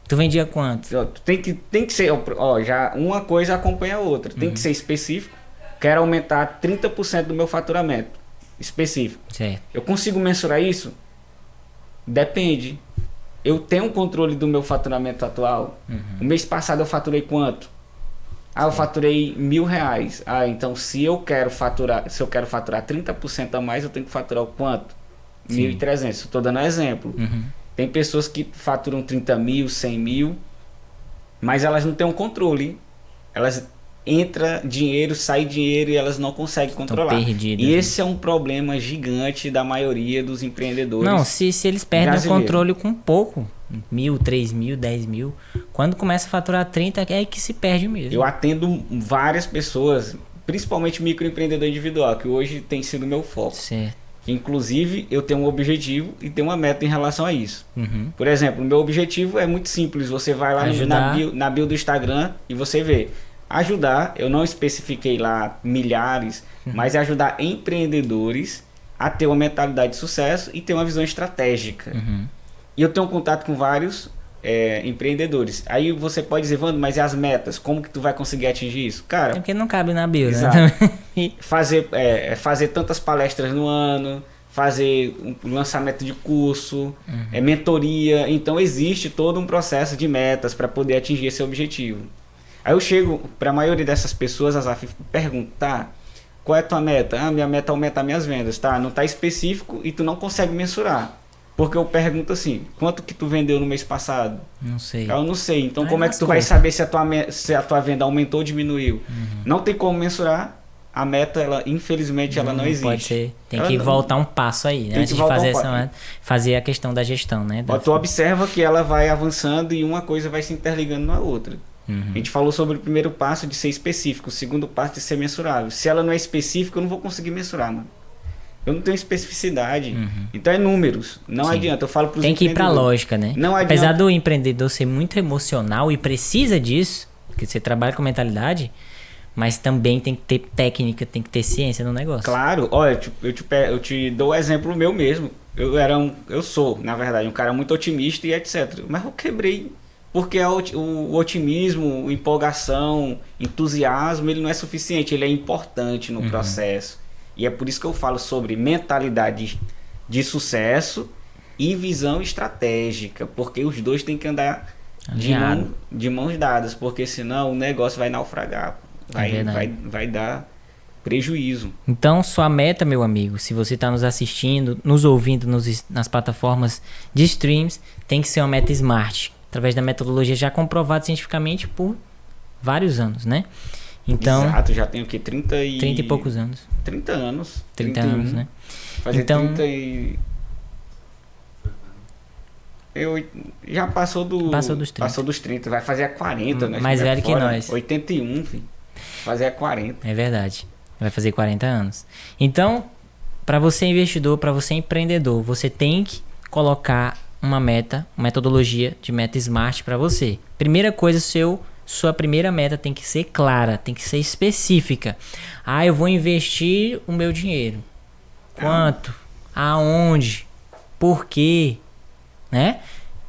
Speaker 1: Tu vendia quanto?
Speaker 2: Ó, tu tem que ser, ó, já uma coisa acompanha a outra. Tem que ser específico. Quero aumentar 30% do meu faturamento. Específico.
Speaker 1: Certo.
Speaker 2: Eu consigo mensurar isso? Depende. Eu tenho um controle do meu faturamento atual. O mês passado eu faturei quanto? Ah, eu faturei R$1.000. Ah, então se eu quero faturar 30% a mais, eu tenho que faturar o quanto? 1.300. Estou dando um exemplo. Tem pessoas que faturam 30 mil, 100 mil, mas elas não têm um controle. Elas entra dinheiro, sai dinheiro e elas não conseguem controlar.
Speaker 1: Perdidas,
Speaker 2: E
Speaker 1: né?
Speaker 2: esse é um problema gigante da maioria dos empreendedores.
Speaker 1: Não, se eles perdem o
Speaker 2: brasileiros.
Speaker 1: controle com pouco, 1.000, 3.000, 10.000, quando começa a faturar 30, é aí que se perde mesmo.
Speaker 2: Eu atendo várias pessoas, principalmente microempreendedor individual, que hoje tem sido meu foco.
Speaker 1: Certo.
Speaker 2: Inclusive, eu tenho um objetivo e tenho uma meta em relação a isso.
Speaker 1: Uhum.
Speaker 2: Por exemplo, o meu objetivo é muito simples. Você vai lá na bio do Instagram e você vê. Ajudar, eu não especifiquei lá milhares, mas é ajudar empreendedores a ter uma mentalidade de sucesso e ter uma visão estratégica. E eu tenho contato com vários empreendedores. Aí você pode dizer, Wando, mas e as metas? Como que tu vai conseguir atingir isso? Cara,
Speaker 1: É porque não cabe na bio,
Speaker 2: exato.
Speaker 1: né?
Speaker 2: fazer tantas palestras no ano, fazer um lançamento de curso, mentoria. Então existe todo um processo de metas para poder atingir esse objetivo. Aí eu chego para a maioria dessas pessoas, Azaf, e pergunto, tá, qual é a tua meta? Ah, minha meta é aumentar minhas vendas, tá? Não tá específico e tu não consegue mensurar. Porque eu pergunto assim, quanto que tu vendeu no mês passado?
Speaker 1: Não sei.
Speaker 2: Eu não sei. Então
Speaker 1: Ai,
Speaker 2: como é que tu
Speaker 1: lascou.
Speaker 2: vai saber se a tua venda aumentou ou diminuiu? Não tem como mensurar. A meta, ela, infelizmente, ela não existe.
Speaker 1: Pode ser. Tem
Speaker 2: Ela
Speaker 1: que
Speaker 2: não-
Speaker 1: voltar um passo aí, né?
Speaker 2: Tem
Speaker 1: Antes
Speaker 2: que
Speaker 1: de
Speaker 2: voltar
Speaker 1: fazer
Speaker 2: um passo.
Speaker 1: fazer a questão da gestão, né?
Speaker 2: Ó, tu observa que ela vai avançando e uma coisa vai se interligando na outra. A gente falou sobre o primeiro passo de ser específico, o segundo passo de ser mensurável. Se ela não é específica, eu não vou conseguir mensurar, mano. Eu não tenho especificidade. Então é números. Não
Speaker 1: Sim.
Speaker 2: adianta. Eu falo pros
Speaker 1: Tem que ir pra
Speaker 2: empreendedores.
Speaker 1: lógica, né?
Speaker 2: Não
Speaker 1: Apesar
Speaker 2: adianta.
Speaker 1: do empreendedor ser muito emocional e precisa disso, porque você trabalha com mentalidade, mas também tem que ter técnica, tem que ter ciência no negócio.
Speaker 2: Claro, olha, eu te dou o exemplo meu mesmo. Eu sou, na verdade, um cara muito otimista e etc. Mas eu quebrei. Porque o otimismo, empolgação, entusiasmo, ele não é suficiente, ele é importante no processo. E é por isso que eu falo sobre mentalidade de sucesso e visão estratégica, porque os dois têm que andar
Speaker 1: Alinhado.
Speaker 2: de mãos dadas, porque senão o negócio vai naufragar,
Speaker 1: verdade.
Speaker 2: vai dar prejuízo.
Speaker 1: Então, sua meta, meu amigo, se você está nos assistindo, nos ouvindo nas plataformas de streams, tem que ser uma meta SMART, através da metodologia já comprovada cientificamente por vários anos, né? Então,
Speaker 2: Exato, já tenho o quê?
Speaker 1: 30 e poucos anos.
Speaker 2: 30 anos.
Speaker 1: 30
Speaker 2: 31.
Speaker 1: anos, né?
Speaker 2: Fazer
Speaker 1: Então-
Speaker 2: 30 e... Eu já passou
Speaker 1: Passou dos 30.
Speaker 2: Passou dos 30, vai fazer a 40, né?
Speaker 1: Mais
Speaker 2: Vai
Speaker 1: velho que
Speaker 2: fora.
Speaker 1: nós.
Speaker 2: 81, filho. Fazer a 40.
Speaker 1: É verdade. Vai fazer 40 anos. Então, para você investidor, para você empreendedor, você tem que colocar uma meta, uma metodologia de meta SMART para você. Primeira coisa, sua primeira meta tem que ser clara, tem que ser específica. Ah, eu vou investir o meu dinheiro. Quanto? Aonde? Por quê? Né?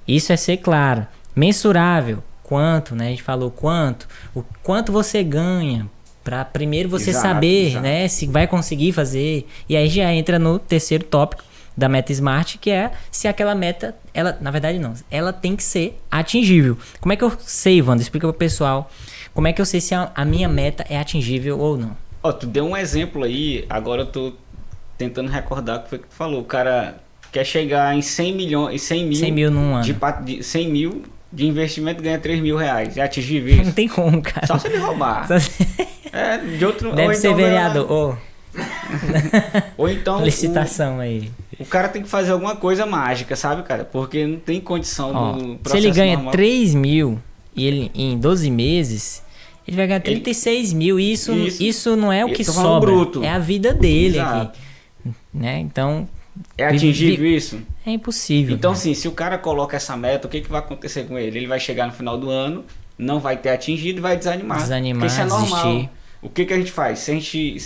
Speaker 1: Isso é ser claro. Mensurável. Quanto, né? A gente falou quanto. O quanto você ganha. Para primeiro você
Speaker 2: Exato,
Speaker 1: saber,
Speaker 2: exato.
Speaker 1: né? Se vai conseguir fazer. E aí já entra no terceiro tópico da meta SMART, que é se aquela meta, ela, na verdade não, ela tem que ser atingível. Como é que eu sei, Wanda? Explica pro pessoal. Como é que eu sei se a minha meta é atingível ou não?
Speaker 2: Ó, tu deu um exemplo aí, agora eu tô tentando recordar o que foi que tu falou. O cara quer chegar em 100 milhões, 100 mil,
Speaker 1: 100 mil num ano.
Speaker 2: de 100 mil de investimento, ganha 3 mil reais. É atingível
Speaker 1: Não
Speaker 2: isso?
Speaker 1: tem como, cara.
Speaker 2: Só se ele roubar. De outro,
Speaker 1: Deve
Speaker 2: ou
Speaker 1: ser
Speaker 2: então
Speaker 1: vereador. Ô,
Speaker 2: Ou então
Speaker 1: licitação aí.
Speaker 2: o cara tem que fazer alguma coisa mágica, sabe, cara? Porque não tem condição
Speaker 1: Ó,
Speaker 2: do
Speaker 1: se
Speaker 2: processo
Speaker 1: ele ganha
Speaker 2: normal.
Speaker 1: 3 mil e ele, em 12 meses, ele vai ganhar 36 mil. E isso não é o
Speaker 2: Eu
Speaker 1: que
Speaker 2: tô falando
Speaker 1: sobra.
Speaker 2: bruto.
Speaker 1: É a vida dele
Speaker 2: Exato.
Speaker 1: aqui. né? Então...
Speaker 2: É atingível isso?
Speaker 1: É impossível.
Speaker 2: Então, sim, se o cara coloca essa meta, o que vai acontecer com ele? Ele vai chegar no final do ano, não vai ter atingido e vai desanimar. Porque isso é normal. Desistir. O que a gente faz? Se a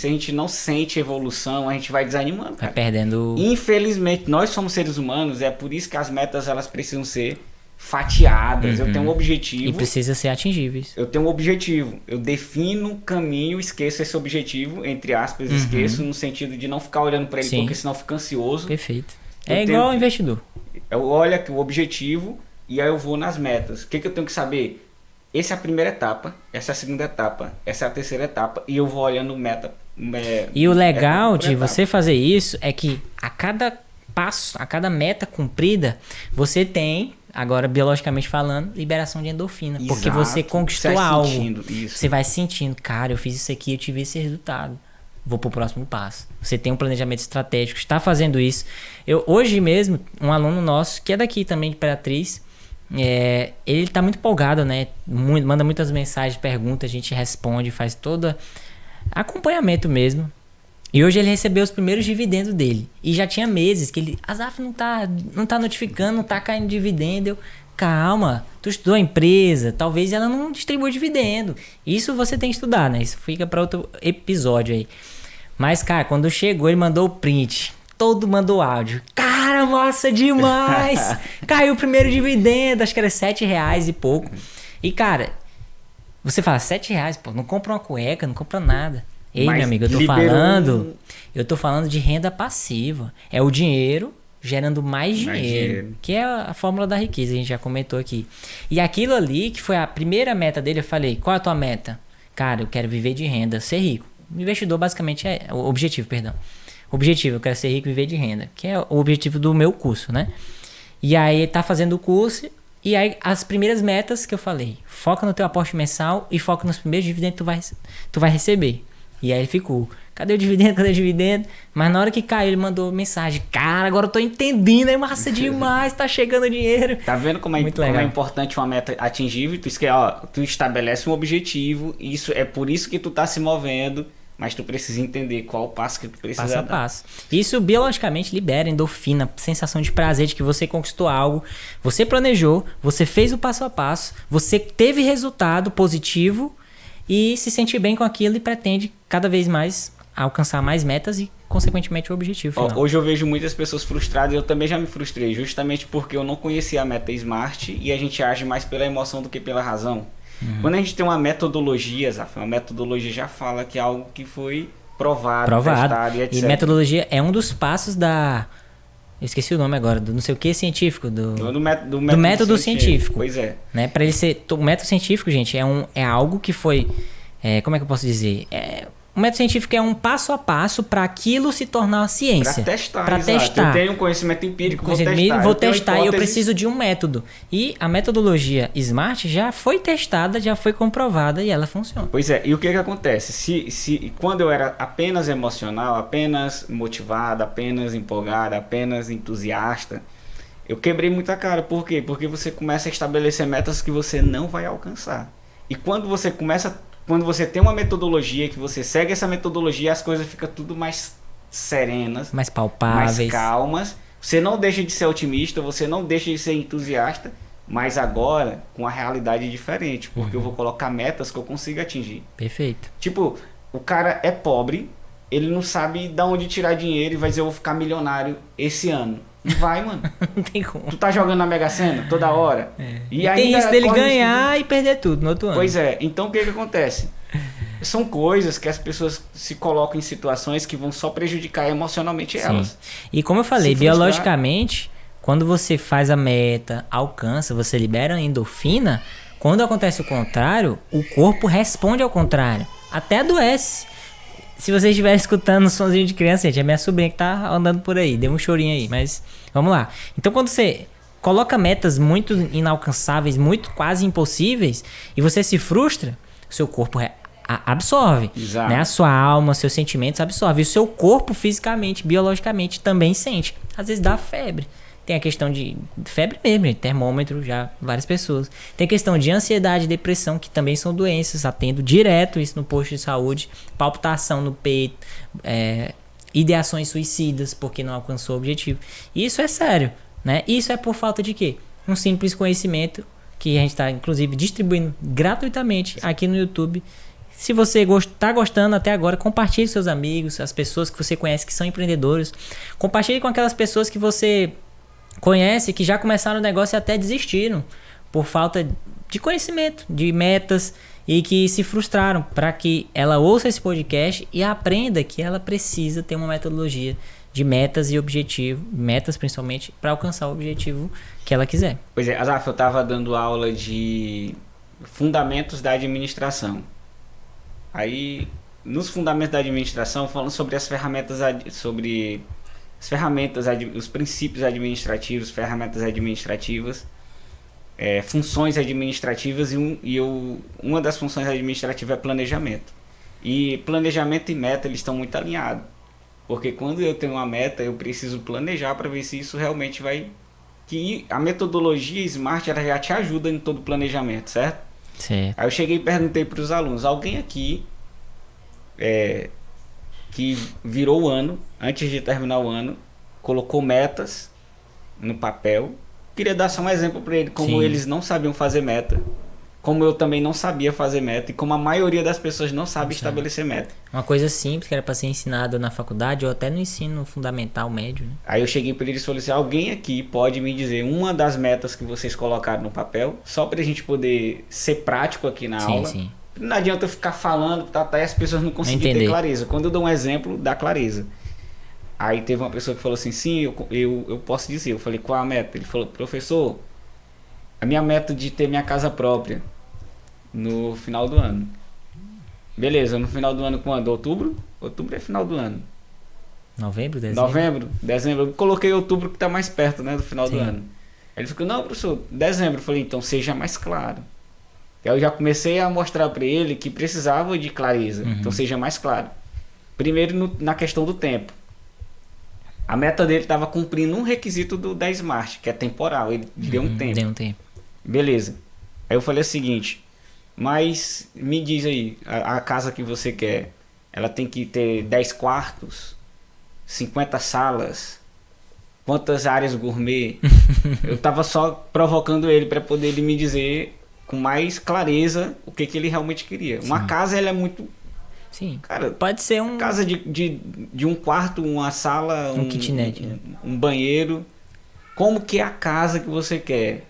Speaker 2: gente não sente evolução, a gente vai desanimando.
Speaker 1: Vai perdendo...
Speaker 2: Infelizmente, nós somos seres humanos, é por isso que as metas elas precisam ser fatiadas. Eu tenho um objetivo.
Speaker 1: E precisa ser atingíveis.
Speaker 2: Eu tenho um objetivo. Eu defino o caminho, esqueço esse objetivo, entre aspas, esqueço, no sentido de não ficar olhando para ele, porque senão fica ansioso.
Speaker 1: Perfeito. Igual ao investidor.
Speaker 2: Eu olho aqui o objetivo e aí eu vou nas metas. O que eu tenho que saber? Essa é a primeira etapa, essa é a segunda etapa, essa é a terceira etapa, e eu vou olhando meta.
Speaker 1: E o legal de você fazer isso é que a cada passo, a cada meta cumprida, você tem, agora biologicamente falando, liberação de endorfina. Exato, porque você conquistou algo. Você vai sentindo, cara, eu fiz isso aqui, eu tive esse resultado. Vou pro próximo passo. Você tem um planejamento estratégico, está fazendo isso. Hoje mesmo, um aluno nosso, que é daqui também de Imperatriz, ele tá muito empolgado, né? Manda muitas mensagens, pergunta, a gente responde, faz todo acompanhamento mesmo. E hoje ele recebeu os primeiros dividendos dele. E já tinha meses que ele... Azaf não tá notificando, não tá caindo dividendo. Eu, calma, tu estudou a empresa, talvez ela não distribua dividendo. Isso você tem que estudar, né? Isso fica para outro episódio aí. Mas, cara, quando chegou, ele mandou o print. Todo mandou áudio. Cara, massa demais! Caiu o primeiro dividendo, acho que era R$7 e pouco. E, cara, você fala, R$7, pô, não compra uma cueca, não compra nada. Ei, meu amigo, eu tô falando de renda passiva. É o dinheiro gerando mais dinheiro, que é a fórmula da riqueza, a gente já comentou aqui. E aquilo ali, que foi a primeira meta dele, eu falei, qual é a tua meta? Cara, eu quero viver de renda, ser rico. O investidor basicamente é o objetivo, perdão. O objetivo, eu quero ser rico e viver de renda, que é o objetivo do meu curso, né? E aí tá fazendo o curso, e aí as primeiras metas que eu falei, foca no teu aporte mensal e foca nos primeiros dividendos que tu vai receber. E aí ele ficou, cadê o dividendo, cadê o dividendo? Mas na hora que caiu, ele mandou mensagem, cara, agora eu tô entendendo, é massa demais, tá chegando dinheiro.
Speaker 2: Tá vendo como é importante uma meta atingível? Tu estabelece um objetivo, é por isso que tu tá se movendo, mas tu precisa entender qual o passo que tu precisa dar.
Speaker 1: Passo a passo. Isso biologicamente libera endorfina, sensação de prazer de que você conquistou algo, você planejou, você fez o passo a passo, você teve resultado positivo, e se sente bem com aquilo e pretende cada vez mais alcançar mais metas e, consequentemente, o objetivo final.
Speaker 2: Hoje eu vejo muitas pessoas frustradas e eu também já me frustrei, justamente porque eu não conhecia a meta SMART e a gente age mais pela emoção do que pela razão. Quando a gente tem uma metodologia, Zaf, uma metodologia já fala que é algo que foi provado. Testado e etc.
Speaker 1: E metodologia é um dos passos da... Eu esqueci o nome agora, do não sei o que científico, do método científico.
Speaker 2: Pois é.
Speaker 1: Né? Para ele ser... O método científico, gente, é algo que foi... como é que eu posso dizer? O método científico é um passo a passo para aquilo se tornar uma ciência.
Speaker 2: Para testar. Eu tenho um conhecimento empírico,
Speaker 1: vou testar e eu preciso de um método. E a metodologia SMART já foi testada, já foi comprovada e ela funciona.
Speaker 2: Pois é, e o que acontece? Quando eu era apenas emocional, apenas motivado, apenas empolgado, apenas entusiasta, eu quebrei muita cara. Por quê? Porque você começa a estabelecer metas que você não vai alcançar. E quando você tem uma metodologia, que você segue essa metodologia, as coisas ficam tudo mais serenas,
Speaker 1: mais palpáveis,
Speaker 2: mais calmas. Você não deixa de ser otimista, você não deixa de ser entusiasta, mas agora com a realidade diferente, porque eu vou colocar metas que eu consiga atingir.
Speaker 1: Perfeito.
Speaker 2: Tipo, o cara é pobre, ele não sabe de onde tirar dinheiro e vai dizer, eu vou ficar milionário esse ano. Não vai, mano.
Speaker 1: Não tem como.
Speaker 2: Tu tá jogando na Mega Sena toda hora.
Speaker 1: E tem isso dele ganhar e perder tudo no outro ano.
Speaker 2: Pois é. Então o que acontece? São coisas que as pessoas se colocam em situações que vão só prejudicar emocionalmente elas.
Speaker 1: E como eu falei, biologicamente, quando você faz a meta, alcança, você libera a endorfina, quando acontece o contrário, o corpo responde ao contrário. Até adoece. Se vocês estiverem escutando um sonzinho de criança, gente, é minha sobrinha que tá andando por aí. Deu um chorinho aí, mas vamos lá. Então, quando você coloca metas muito inalcançáveis, muito quase impossíveis, e você se frustra, o seu corpo absorve.
Speaker 2: Exato.
Speaker 1: Né? A sua alma, seus sentimentos absorvem. E o seu corpo, fisicamente, biologicamente, também sente. Às vezes dá febre. Tem a questão de febre mesmo, termômetro, já várias pessoas. Tem a questão de ansiedade e depressão, que também são doenças, atendo direto isso no posto de saúde. Palpitação no peito, ideações suicidas porque não alcançou o objetivo. E isso é sério, né? Isso é por falta de quê? Um simples conhecimento que a gente está, inclusive, distribuindo gratuitamente aqui no YouTube. Se você está gostando até agora, compartilhe com seus amigos, as pessoas que você conhece que são empreendedores. Compartilhe com aquelas pessoas que você conhece, que já começaram o negócio e até desistiram por falta de conhecimento, de metas, e que se frustraram, para que ela ouça esse podcast e aprenda que ela precisa ter uma metodologia de metas e objetivo, metas principalmente, para alcançar o objetivo que ela quiser.
Speaker 2: Pois é, Azaf, eu estava dando aula de fundamentos da administração. Aí, nos fundamentos da administração, falando sobre as ferramentas, os princípios administrativos, ferramentas administrativas, funções administrativas, uma das funções administrativas é planejamento. E planejamento e meta, eles estão muito alinhados. Porque quando eu tenho uma meta, eu preciso planejar para ver se isso realmente vai... Que a metodologia Smart, ela já te ajuda em todo o planejamento, certo?
Speaker 1: Sim.
Speaker 2: Aí eu cheguei e perguntei para os alunos, alguém aqui que virou o ano, antes de terminar o ano, colocou metas no papel? Queria dar só um exemplo para ele, como
Speaker 1: Sim.
Speaker 2: eles não sabiam fazer meta, como eu também não sabia fazer meta, e como a maioria das pessoas não sabe estabelecer meta.
Speaker 1: Uma coisa simples que era para ser ensinada na faculdade ou até no ensino fundamental médio, né?
Speaker 2: Aí eu cheguei para eles e falei assim, alguém aqui pode me dizer uma das metas que vocês colocaram no papel, só para a gente poder ser prático aqui na aula.
Speaker 1: Sim.
Speaker 2: Não adianta eu ficar falando, até as pessoas não conseguirem ter clareza. Quando eu dou um exemplo, dá clareza. Aí teve uma pessoa que falou assim, sim, eu posso dizer. Eu falei, qual a meta? Ele falou, professor, a minha meta de ter minha casa própria no final do ano. Beleza, no final do ano quando? Outubro? Outubro é final do ano.
Speaker 1: Novembro, dezembro?
Speaker 2: Novembro, dezembro. Eu coloquei outubro que tá mais perto, né, do final do ano. Aí ele ficou, não, professor, dezembro. Eu falei, então seja mais claro. Aí eu já comecei a mostrar para ele que precisava de clareza. Então seja mais claro. Primeiro na questão do tempo. A meta dele estava cumprindo um requisito da Smart, que é temporal. Ele deu um tempo.
Speaker 1: Deu um tempo.
Speaker 2: Beleza. Aí eu falei o seguinte, mas me diz aí, a casa que você quer, ela tem que ter 10 quartos, 50 salas, quantas áreas gourmet? Eu tava só provocando ele para poder ele me dizer com mais clareza o que ele realmente queria. Sim. Uma casa, ela é muito...
Speaker 1: Sim,
Speaker 2: cara,
Speaker 1: pode ser um...
Speaker 2: casa de um quarto, uma sala,
Speaker 1: um kitnet,
Speaker 2: um banheiro. Como que é a casa que você quer?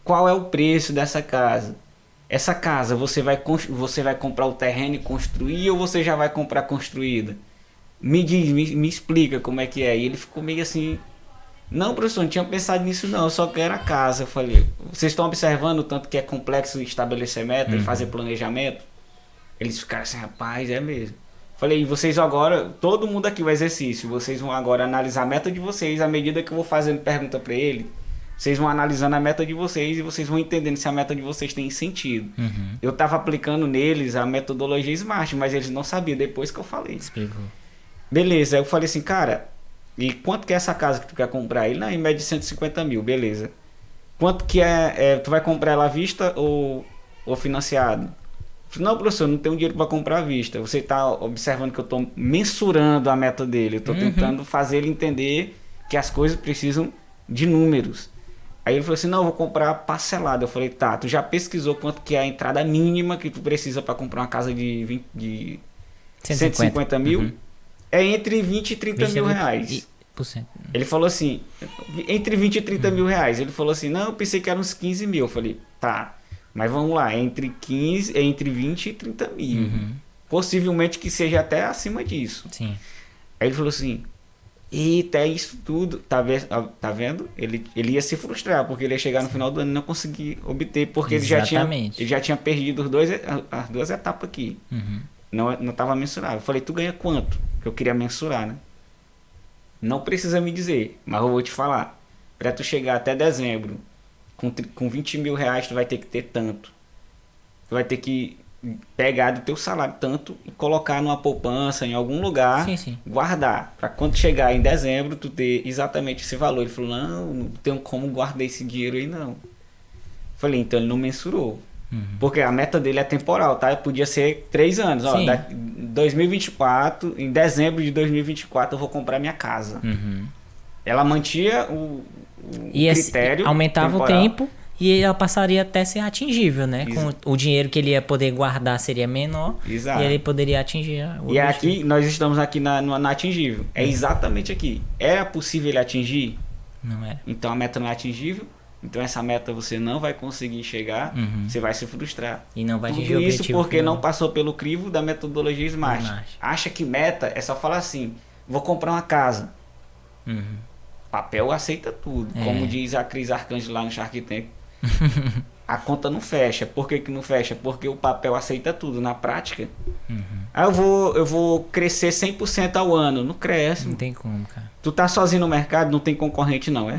Speaker 2: Qual é o preço dessa casa? Essa casa, você vai comprar o terreno e construir ou você já vai comprar construída? Me diz, me explica como é que é. E ele ficou meio assim... Não, professor, não tinha pensado nisso não, eu só quero a casa. Eu falei, vocês estão observando o tanto que é complexo estabelecer meta e fazer planejamento? Eles ficaram assim, rapaz, é mesmo. Falei, vocês agora, todo mundo aqui o exercício, vocês vão agora analisar a meta de vocês, à medida que eu vou fazendo pergunta para ele, vocês vão analisando a meta de vocês e vocês vão entendendo se a meta de vocês tem sentido. Eu tava aplicando neles a metodologia Smart, mas eles não sabiam depois que eu falei.
Speaker 1: Explicou.
Speaker 2: Beleza, aí eu falei assim, cara, e quanto que é essa casa que tu quer comprar? Ele, não, em média de 150 mil, beleza. Quanto que tu vai comprar ela à vista ou financiado? Não, professor, não tenho dinheiro para comprar à vista. Você está observando que eu estou mensurando a meta dele. Eu estou tentando fazer ele entender que as coisas precisam de números. Aí ele falou assim, não, eu vou comprar parcelado. Eu falei, tá, tu já pesquisou quanto que é a entrada mínima que tu precisa para comprar uma casa de 150 mil? É entre 20 e 30 mil reais. Ele falou assim, entre 20 e 30 mil reais. Ele falou assim, não, eu pensei que era uns 15 mil. Eu falei, tá. Mas vamos lá, entre 20 e 30 mil. Possivelmente que seja até acima disso.
Speaker 1: Sim.
Speaker 2: Aí ele falou assim, eita, é isso tudo. Tá vendo? Ele ia se frustrar, porque ele ia chegar no final do ano e não conseguir obter, porque ele já tinha perdido as duas etapas aqui. Não estava mensurável. Eu falei, tu ganha quanto? Que eu queria mensurar, né? Não precisa me dizer, mas eu vou te falar. Para tu chegar até dezembro, com 20 mil reais, tu vai ter que ter tanto. Tu vai ter que pegar do teu salário tanto e colocar numa poupança, em algum lugar, guardar. Para quando chegar em dezembro, tu ter exatamente esse valor. Ele falou, não tenho como guardar esse dinheiro aí, não. Falei, então ele não mensurou. Porque a meta dele é temporal, tá? Podia ser 3 anos. Ó, 2024, em dezembro de 2024 eu vou comprar minha casa. Ela mantinha o critério
Speaker 1: aumentava
Speaker 2: temporal.
Speaker 1: o tempo e ela passaria até ser atingível, né? Com o dinheiro que ele ia poder guardar seria menor.
Speaker 2: Exato.
Speaker 1: E ele poderia atingir o
Speaker 2: E aqui, nós estamos aqui na atingível. É exatamente aqui. Era possível ele atingir?
Speaker 1: Não era.
Speaker 2: Então a meta não é atingível. Então essa meta você não vai conseguir chegar. Você vai se frustrar.
Speaker 1: E não vai atingir
Speaker 2: Tudo
Speaker 1: o
Speaker 2: isso
Speaker 1: objetivo
Speaker 2: porque
Speaker 1: final.
Speaker 2: não passou pelo crivo da metodologia Smart. Acha que meta é só falar assim, vou comprar uma casa. Papel aceita tudo. Como diz a Cris Arcangelo lá no Shark Tank. A conta não fecha. Por que não fecha? Porque o papel aceita tudo. Na prática, eu vou crescer 100% ao ano. Não cresce.
Speaker 1: Não tem como, cara.
Speaker 2: Tu tá sozinho no mercado, não tem concorrente não, é?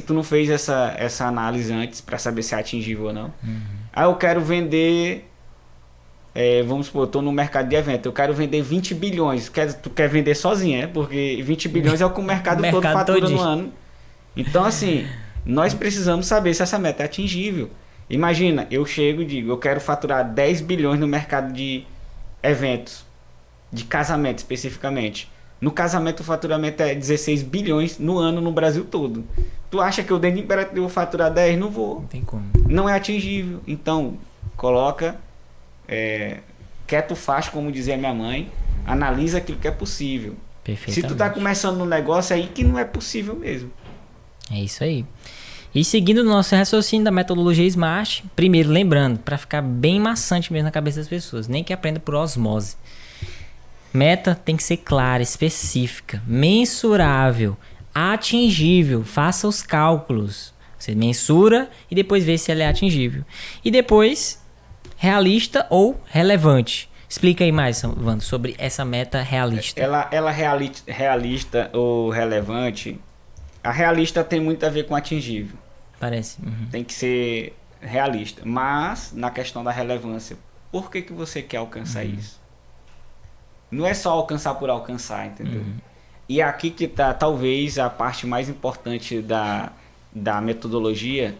Speaker 2: Tu não fez essa análise antes pra saber se é atingível ou não. Eu quero vender, vamos supor, eu tô no mercado de evento, eu quero vender 20 bilhões. Tu quer vender sozinho, é? Porque 20 bilhões é o que o mercado todo fatura no ano. Então assim, nós precisamos saber se essa meta é atingível. Imagina, eu chego e digo, eu quero faturar 10 bilhões no mercado de eventos, de casamento especificamente. No casamento o faturamento é 16 bilhões no ano no Brasil todo. Tu acha que eu dentro de Imperatriz vou faturar 10? Não vou.
Speaker 1: Não tem como.
Speaker 2: Não é atingível. Então, coloca, quer tu faz, como dizia minha mãe, analisa aquilo que é possível. Se tu tá começando no negócio, é aí que não é possível mesmo.
Speaker 1: É isso aí. E seguindo o nosso raciocínio da metodologia Smart, primeiro, lembrando, para ficar bem maçante mesmo na cabeça das pessoas, nem que aprenda por osmose. Meta tem que ser clara, específica, mensurável, atingível. Faça os cálculos. Você mensura e depois vê se ela é atingível. E depois, realista ou relevante. Explica aí mais, Wando, sobre essa meta realista.
Speaker 2: Ela realista ou relevante. A realista tem muito a ver com atingível.
Speaker 1: Parece.
Speaker 2: Tem que ser realista. Mas, na questão da relevância, por que você quer alcançar isso? Não é só alcançar por alcançar, entendeu? E aqui que tá talvez a parte mais importante da metodologia,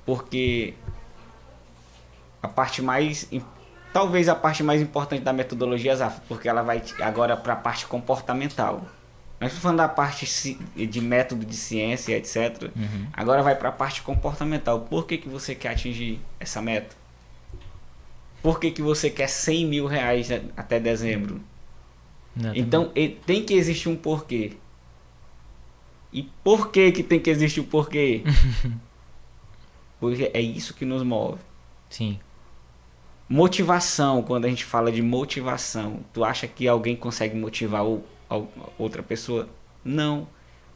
Speaker 2: porque talvez a parte mais importante da metodologia, Zaf, porque ela vai agora para a parte comportamental. Nós estamos falando da parte de método de ciência, etc. Agora vai para a parte comportamental. Por que você quer atingir essa meta? Por que você quer 100 mil reais até dezembro? Então tem que existir um porquê. E por que tem que existir um porquê? Porque é isso que nos move.
Speaker 1: Sim.
Speaker 2: Motivação, quando a gente fala de motivação, tu acha que alguém consegue motivar outra pessoa? Não.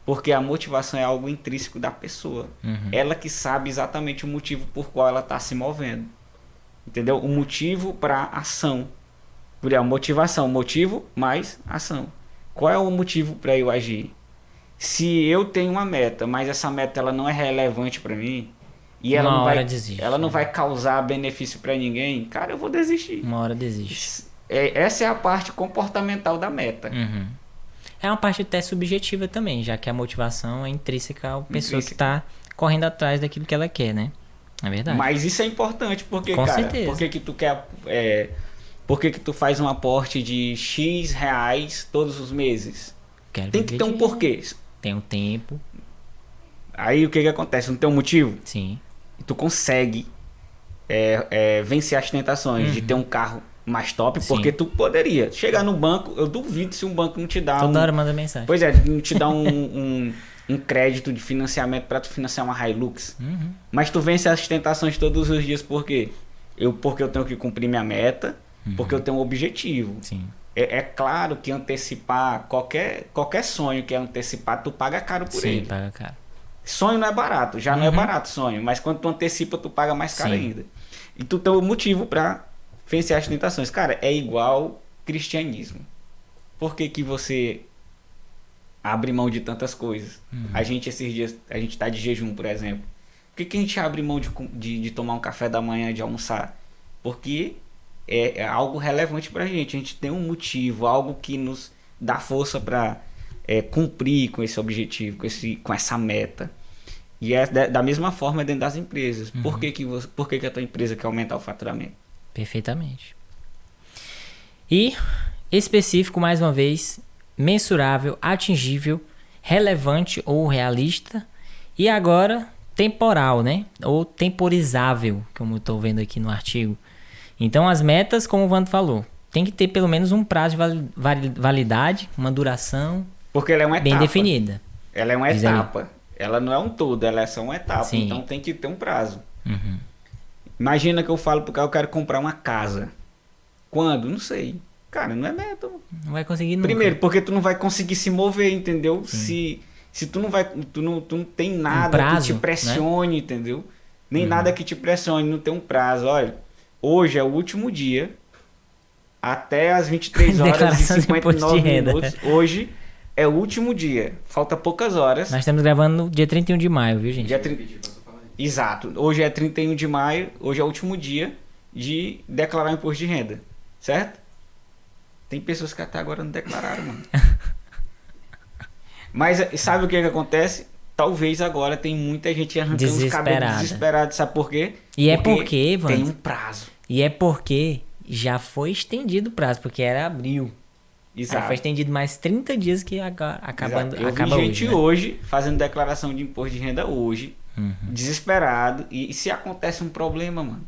Speaker 2: Porque a motivação é algo intrínseco da pessoa. Ela que sabe exatamente o motivo por qual ela está se movendo. Entendeu? O motivo para ação. Por a motivação, motivo mais ação. Qual é o motivo para eu agir? Se eu tenho uma meta, mas essa meta ela não é relevante para mim e ela não vai causar benefício para ninguém, cara, eu vou desistir.
Speaker 1: Uma hora desiste.
Speaker 2: Essa é a parte comportamental da meta.
Speaker 1: É uma parte até subjetiva também, já que a motivação é intrínseca à pessoa que está correndo atrás daquilo que ela quer, né? É verdade.
Speaker 2: Mas isso é importante porque,
Speaker 1: Com
Speaker 2: cara,
Speaker 1: certeza.
Speaker 2: por que tu quer... Por que tu faz um aporte de X reais todos os meses? Tem que ter um porquê.
Speaker 1: Tem um tempo.
Speaker 2: Aí o que acontece? Não tem um motivo?
Speaker 1: Sim.
Speaker 2: E tu consegue vencer as tentações de ter um carro mais top, porque tu poderia chegar no banco. Eu duvido se um banco não te dá
Speaker 1: toda hora manda mensagem.
Speaker 2: Pois é, não te dá um crédito de financiamento para tu financiar uma Hilux. Mas tu vence as tentações todos os dias por quê? Porque eu tenho que cumprir minha meta. Porque eu tenho um objetivo.
Speaker 1: Sim.
Speaker 2: É claro que antecipar qualquer sonho que é antecipado, tu paga caro por ele.
Speaker 1: Sim, paga caro.
Speaker 2: Sonho não é barato, já não é barato sonho, mas quando tu antecipa, tu paga mais caro ainda. E tu tem um motivo para vencer as tentações. Cara, é igual cristianismo. Por que você abre mão de tantas coisas? A gente esses dias, a gente tá de jejum, por exemplo. Por que a gente abre mão de tomar um café da manhã, de almoçar? Porque é algo relevante pra gente. A gente tem um motivo, algo que nos dá força para cumprir com esse objetivo, com essa meta. E é da mesma forma dentro das empresas. Por que a tua empresa quer aumentar o faturamento?
Speaker 1: Perfeitamente. E específico, mais uma vez, mensurável, atingível, relevante ou realista. E agora, temporal, né? Ou temporizável, como eu estou vendo aqui no artigo. Então, as metas, como o Vando falou, tem que ter pelo menos um prazo de validade, uma duração
Speaker 2: Porque ela é uma etapa.
Speaker 1: bem definida.
Speaker 2: Ela é uma
Speaker 1: Diz aí.
Speaker 2: etapa. Ela não é um todo, ela é só uma etapa.
Speaker 1: Sim.
Speaker 2: Então tem que ter um prazo.
Speaker 1: Uhum.
Speaker 2: Imagina que eu falo pro cara, eu quero comprar uma casa. Quando? Não sei. Cara, não é meta.
Speaker 1: Não vai conseguir nunca.
Speaker 2: Primeiro, porque tu não vai conseguir se mover, entendeu? Se tu não vai, tu não tem nada
Speaker 1: prazo,
Speaker 2: que te pressione, entendeu? Nem nada que te pressione, não tem um prazo. Olha, hoje é o último dia, até as 23 horas e
Speaker 1: Declaração de imposto de
Speaker 2: 59
Speaker 1: renda.
Speaker 2: minutos. Hoje é o último dia. Falta poucas horas.
Speaker 1: Nós estamos gravando no dia 31 de maio, viu, gente?
Speaker 2: Dia 30. Exato. Hoje é 31 de maio, hoje é o último dia de declarar imposto de renda. Certo? Tem pessoas que até agora não declararam, mano. Mas sabe o que acontece? Talvez agora tem muita gente arrancando os cabelos desesperada. Sabe por quê?
Speaker 1: E é porque,
Speaker 2: tem
Speaker 1: Vando,
Speaker 2: um prazo.
Speaker 1: E é porque já foi estendido o prazo, porque era abril.
Speaker 2: Exato.
Speaker 1: Aí foi estendido mais 30 dias que acaba
Speaker 2: Eu vi gente hoje fazendo declaração de imposto de renda hoje, desesperado. E se acontece um problema, mano?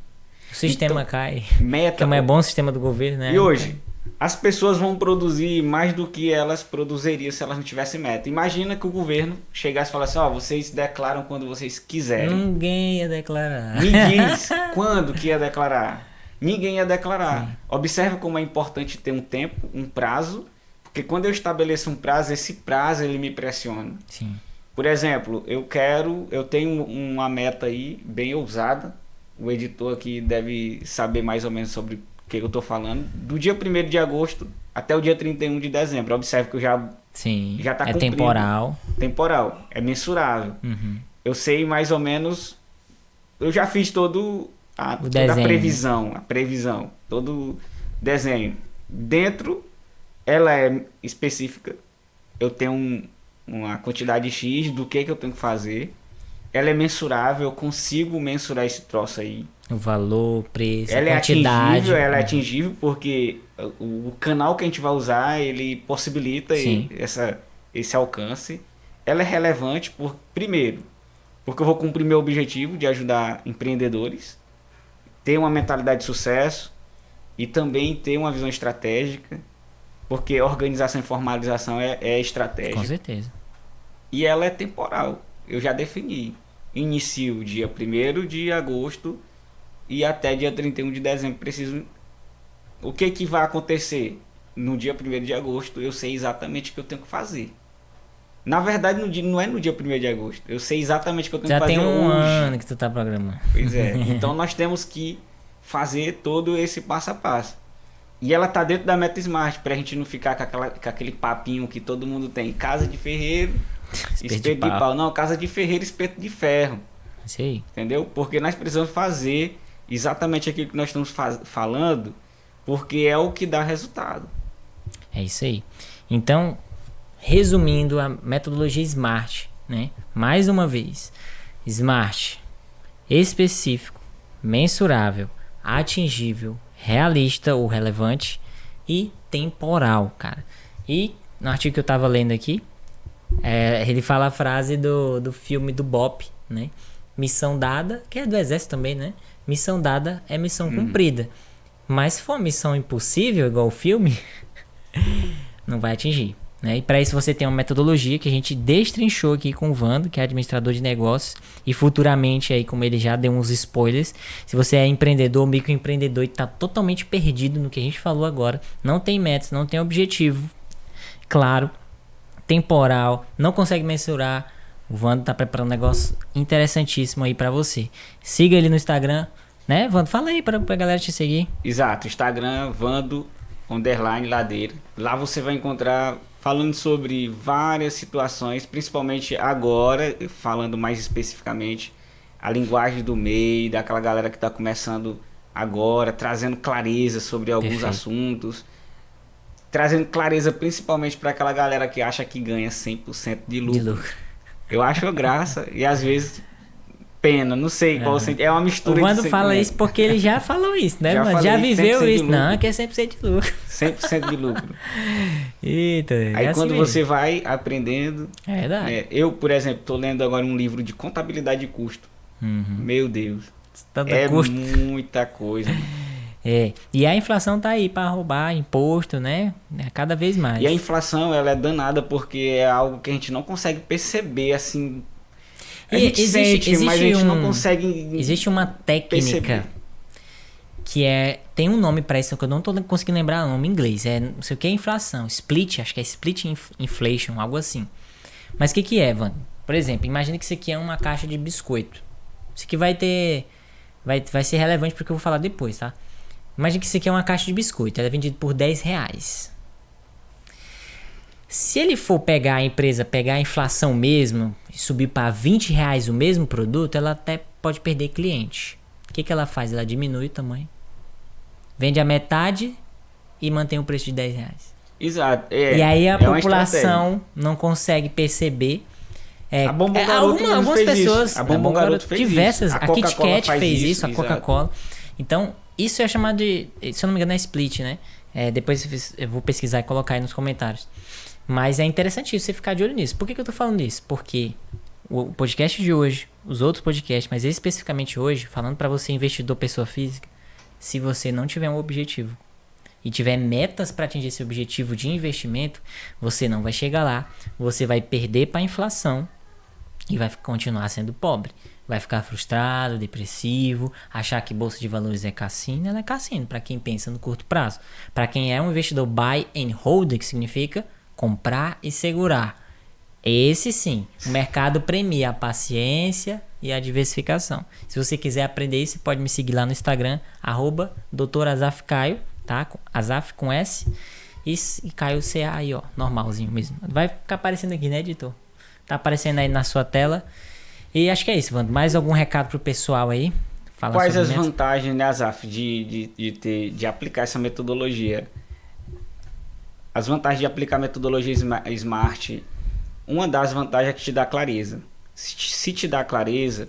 Speaker 1: O sistema
Speaker 2: então,
Speaker 1: cai.
Speaker 2: Meta.
Speaker 1: Que não é bom o sistema do governo, né?
Speaker 2: E hoje, as pessoas vão produzir mais do que elas produziriam se elas não tivessem meta. Imagina que o governo chegasse e falasse, vocês declaram quando vocês quiserem.
Speaker 1: Ninguém ia declarar.
Speaker 2: Me diz quando que ia declarar. Ninguém ia declarar. Sim. Observe como é importante ter um tempo, um prazo, porque quando eu estabeleço um prazo, esse prazo ele me pressiona.
Speaker 1: Sim.
Speaker 2: Por exemplo, eu tenho uma meta aí bem ousada. O editor aqui deve saber mais ou menos sobre o que eu estou falando. Do dia 1º de agosto até o dia 31 de dezembro. Observe que eu já está cumprido.
Speaker 1: Temporal.
Speaker 2: Temporal. É mensurável. Eu sei mais ou menos... Eu já fiz toda a previsão. Todo desenho. Dentro, ela é específica. Eu tenho uma quantidade X do que eu tenho que fazer. Ela é mensurável, eu consigo mensurar esse troço aí.
Speaker 1: O valor, preço,
Speaker 2: ela
Speaker 1: quantidade.
Speaker 2: Ela é atingível porque o canal que a gente vai usar, ele possibilita esse alcance. Ela é relevante, primeiro, porque eu vou cumprir meu objetivo de ajudar empreendedores, ter uma mentalidade de sucesso e também ter uma visão estratégica, porque organização e formalização é estratégia.
Speaker 1: Com certeza.
Speaker 2: E ela é temporal, eu já defini. Inicio dia 1º de agosto e até dia 31 de dezembro. O que vai acontecer? No dia 1º de agosto eu sei exatamente o que eu tenho que fazer. Na verdade, não é no dia 1º de agosto. Eu sei exatamente o que eu tenho que fazer hoje.
Speaker 1: Já tem um ano que tu tá programando.
Speaker 2: Pois é. Então nós temos que fazer todo esse passo a passo. E ela tá dentro da meta Smart, pra gente não ficar com aquele papinho que todo mundo tem. Casa de ferreiro, espeto de pau. Não, casa de ferreiro, espeto de ferro.
Speaker 1: Isso aí.
Speaker 2: Entendeu? Porque nós precisamos fazer exatamente aquilo que nós estamos falando, porque é o que dá resultado.
Speaker 1: É isso aí. Então, resumindo a metodologia SMART, né? Mais uma vez, SMART, específico, mensurável, atingível, realista ou relevante e temporal, cara. E no artigo que eu tava lendo aqui, ele fala a frase do filme do Bop, né? Missão dada, que é do exército também, né? Missão dada é missão cumprida. Mas se for uma missão impossível, igual o filme, não vai atingir. Né? E para isso você tem uma metodologia que a gente destrinchou aqui com o Vando, que é administrador de negócios, e futuramente, aí, como ele já deu uns spoilers, se você é empreendedor ou microempreendedor e está totalmente perdido no que a gente falou agora, não tem metas, não tem objetivo, claro, temporal, não consegue mensurar, o Vando está preparando um negócio interessantíssimo aí para você. Siga ele no Instagram, né, Vando? Fala aí para a galera te seguir.
Speaker 2: Exato, Instagram, Vando_Ladeira. Lá você vai encontrar falando sobre várias situações, principalmente agora, falando mais especificamente, a linguagem do MEI, daquela galera que está começando agora, trazendo clareza sobre alguns assuntos, trazendo clareza principalmente para aquela galera que acha que ganha 100% de lucro. Eu acho graça e às vezes pena, não sei qual é uma mistura
Speaker 1: O
Speaker 2: de
Speaker 1: Vando fala isso porque ele já falou isso, né,
Speaker 2: Já
Speaker 1: mano? Já
Speaker 2: falei,
Speaker 1: viveu
Speaker 2: 100% de
Speaker 1: isso.
Speaker 2: lucro.
Speaker 1: Não, que é 100% de lucro.
Speaker 2: 100% de lucro.
Speaker 1: Eita,
Speaker 2: Aí
Speaker 1: é assim
Speaker 2: quando
Speaker 1: mesmo.
Speaker 2: você vai aprendendo,
Speaker 1: É verdade.
Speaker 2: né? Eu, por exemplo, tô lendo agora um livro de contabilidade de custo.
Speaker 1: Uhum.
Speaker 2: Meu Deus,
Speaker 1: Tanto
Speaker 2: é
Speaker 1: custo.
Speaker 2: muita coisa. Mano.
Speaker 1: É. E a inflação tá aí pra roubar imposto, né? Cada vez mais.
Speaker 2: E a inflação, ela é danada porque é algo que a gente não consegue perceber assim. A
Speaker 1: E
Speaker 2: gente sente, mas a gente não consegue
Speaker 1: Existe uma técnica
Speaker 2: perceber.
Speaker 1: que tem um nome pra isso que eu não tô conseguindo lembrar o nome em inglês. É não sei o que é inflação, split, acho que é split inflation, algo assim. Mas o que é, Van? Por exemplo, imagina que isso aqui é uma caixa de biscoito. Isso aqui vai ser relevante porque eu vou falar depois, tá? Imagina que isso aqui é uma caixa de biscoito, ela é vendida por R$10. Se ele for pegar a empresa, pegar a inflação mesmo e subir para R$20 o mesmo produto, ela até pode perder cliente. O que ela faz? Ela diminui o tamanho, vende a metade e mantém o preço de R$10.
Speaker 2: Exato.
Speaker 1: E aí a população não consegue perceber.
Speaker 2: A Bombom Garoto
Speaker 1: algumas
Speaker 2: fez
Speaker 1: pessoas,
Speaker 2: isso. A Bombom Garoto fez
Speaker 1: diversas,
Speaker 2: isso.
Speaker 1: a Kit Kat fez isso, a
Speaker 2: exato.
Speaker 1: Coca-Cola. Então, isso é chamado de, se eu não me engano, é split, né? Depois eu vou pesquisar e colocar aí nos comentários. Mas é interessantíssimo você ficar de olho nisso. Por que eu tô falando isso? Porque o podcast de hoje, os outros podcasts, mas especificamente hoje, falando para você, investidor, pessoa física, se você não tiver um objetivo e tiver metas para atingir esse objetivo de investimento, você não vai chegar lá, você vai perder para a inflação e vai continuar sendo pobre. Vai ficar frustrado, depressivo, achar que bolsa de valores é cassino. Ela é cassino para quem pensa no curto prazo. Para quem é um investidor buy and hold, que significa comprar e segurar. Esse sim, o mercado premia a paciência e a diversificação. Se você quiser aprender isso, pode me seguir lá no Instagram, @doutorasafcaio, tá? Azaf com S e Caio CA aí, ó, normalzinho mesmo. Vai ficar aparecendo aqui, né, editor? Tá aparecendo aí na sua tela. E acho que é isso, Wando. Mais algum recado pro pessoal aí? Fala.
Speaker 2: Quais as vantagens, né, Azaf, de aplicar essa metodologia? As vantagens de aplicar a metodologia Smart, uma das vantagens é que te dá clareza. Se te dá clareza,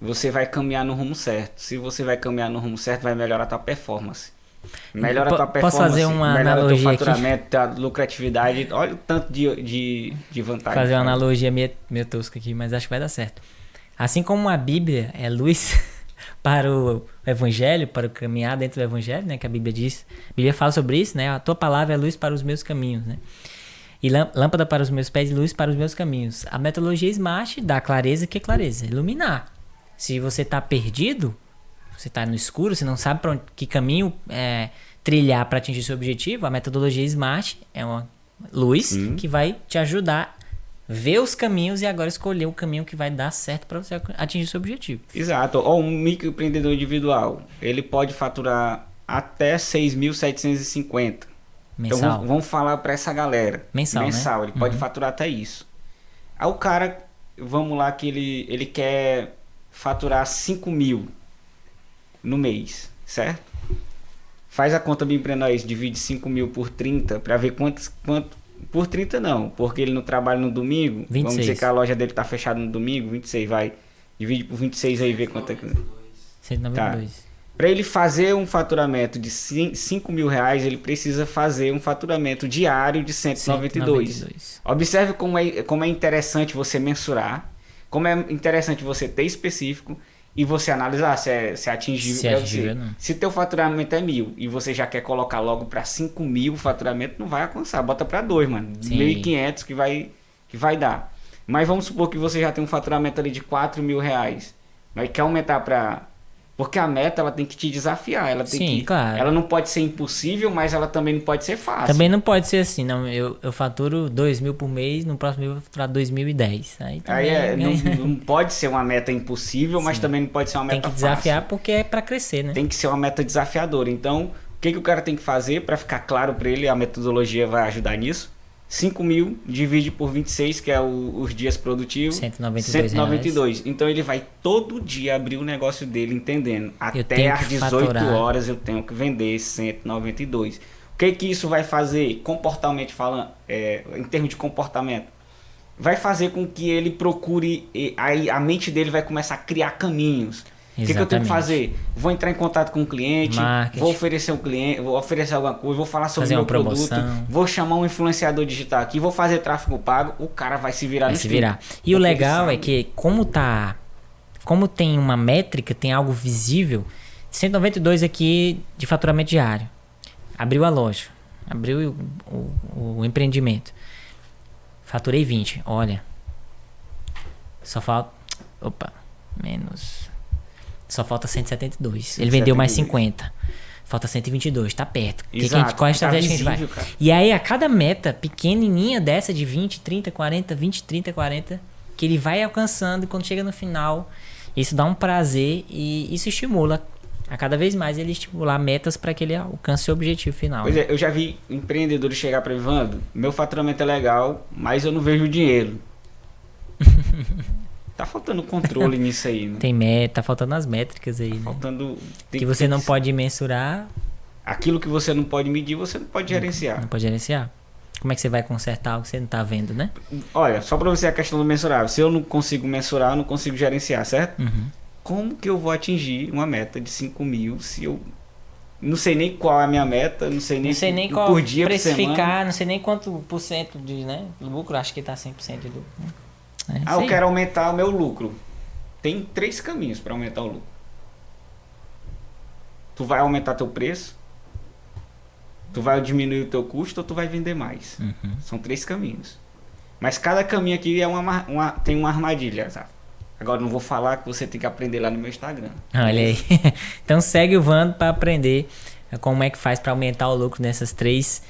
Speaker 2: você vai caminhar no rumo certo. Se você vai caminhar no rumo certo, vai melhorar a tua performance. Melhora a tua performance,
Speaker 1: posso fazer uma
Speaker 2: melhora
Speaker 1: analogia
Speaker 2: teu faturamento, tua lucratividade. Olha o tanto de vantagem.
Speaker 1: Fazer uma analogia meio tosca aqui, mas acho que vai dar certo. Assim como a Bíblia é luz para o Evangelho, para o caminhar dentro do Evangelho, né? Que a Bíblia diz. A Bíblia fala sobre isso, né? A tua palavra é luz para os meus caminhos, né? E lâmpada para os meus pés e luz para os meus caminhos. A metodologia Smart dá clareza. Que é clareza? Iluminar. Se você está perdido, você está no escuro, você não sabe para que caminho trilhar para atingir seu objetivo, a metodologia Smart é uma luz que vai te ajudar a ver os caminhos e agora escolher o caminho que vai dar certo para você atingir seu objetivo.
Speaker 2: Exato. Ou um microempreendedor individual, ele pode faturar até 6.750.
Speaker 1: Mensal.
Speaker 2: Então vamos falar para essa galera.
Speaker 1: Mensal, né?
Speaker 2: Ele pode faturar até isso. Aí o cara, vamos lá que ele quer faturar 5.000 no mês, certo? Faz a conta bem para nós, divide 5.000 por 30 para ver quanto. Por 30 não, porque ele não trabalha no domingo.
Speaker 1: 26.
Speaker 2: Vamos dizer que a loja dele tá fechada no domingo, 26 vai. Divide por 26 aí, vê quanto é que.
Speaker 1: 192.
Speaker 2: Tá. Para ele fazer um faturamento de 5 mil reais, ele precisa fazer um faturamento diário de 192. Observe como é interessante você mensurar, como é interessante você ter específico e você analisar se é atingível.
Speaker 1: Se é atingível, não.
Speaker 2: Se teu faturamento é 1.000 e você já quer colocar logo para 5.000 o faturamento, não vai alcançar. Bota para 2, mano. 1.500 que vai dar. Mas vamos supor que você já tem um faturamento ali de 4 mil reais. Mas quer aumentar para... Porque a meta, ela tem que te desafiar. Ela tem
Speaker 1: claro.
Speaker 2: Ela não pode ser impossível, mas ela também não pode ser fácil.
Speaker 1: Também não pode ser assim, não. Eu faturo 2.000 por mês, no próximo mês eu vou faturar 2.010. Aí também...
Speaker 2: não pode ser uma meta impossível, mas também não pode ser uma meta fácil.
Speaker 1: Tem que desafiar porque é para crescer, né?
Speaker 2: Tem que ser uma meta desafiadora. Então, o que o cara tem que fazer para ficar claro para ele? A metodologia vai ajudar nisso. 5.000 divide por 26, que é os dias produtivos. 192. Então ele vai todo dia abrir o negócio dele entendendo. Até às 18 horas eu tenho que vender 192. O que isso vai fazer comportalmente falando? Em termos de comportamento? vai fazer com que ele procure, aí a mente dele vai começar a criar caminhos. O que eu tenho que fazer? Vou entrar em contato com o cliente,
Speaker 1: Marketing.
Speaker 2: vou oferecer um cliente, vou oferecer alguma coisa, vou falar sobre o meu
Speaker 1: promoção.
Speaker 2: produto, vou chamar um influenciador digital aqui, vou fazer tráfego pago, o cara vai se virar no
Speaker 1: virar. E o legal é que como tem uma métrica, tem algo visível, 192 aqui de faturamento diário. Abriu a loja, abriu o empreendimento. Faturei 20, olha. Só falta... Opa, menos... Só falta 172. Ele vendeu mais 50. Falta 122, tá perto. Qual é a estratégia que a gente vai? Cara. E aí, a cada meta pequenininha dessa de 20, 30, 40, 20, 30, 40, que ele vai alcançando, e quando chega no final, isso dá um prazer e isso estimula a cada vez mais ele estimular metas para que ele alcance seu objetivo final.
Speaker 2: Pois é, eu já vi empreendedores chegar para mim, Vando, meu faturamento é legal, mas eu não vejo o dinheiro. Tá faltando controle nisso aí, né?
Speaker 1: Tá faltando as métricas aí,
Speaker 2: faltando,
Speaker 1: que você não pode mensurar.
Speaker 2: Aquilo que você não pode medir, você não pode gerenciar.
Speaker 1: Não pode gerenciar. Como é que você vai consertar o que você não tá vendo, né?
Speaker 2: Olha, só pra você a questão do mensurável. Se eu não consigo mensurar, eu não consigo gerenciar, certo? Como que eu vou atingir uma meta de 5 mil se eu não sei nem qual é a minha meta, não sei nem
Speaker 1: qual
Speaker 2: por dia,
Speaker 1: precificar,
Speaker 2: por semana.
Speaker 1: Não sei nem quanto por cento de, né, lucro, acho que tá 100% de lucro.
Speaker 2: Eu quero aumentar o meu lucro. Tem 3 caminhos para aumentar o lucro. Tu vai aumentar teu preço, tu vai diminuir o teu custo ou tu vai vender mais. São 3 caminhos. Mas cada caminho aqui é tem uma armadilha, sabe? Agora não vou falar que você tem que aprender lá no meu Instagram.
Speaker 1: Olha aí. Então segue o Vando para aprender como é que faz para aumentar o lucro nessas 3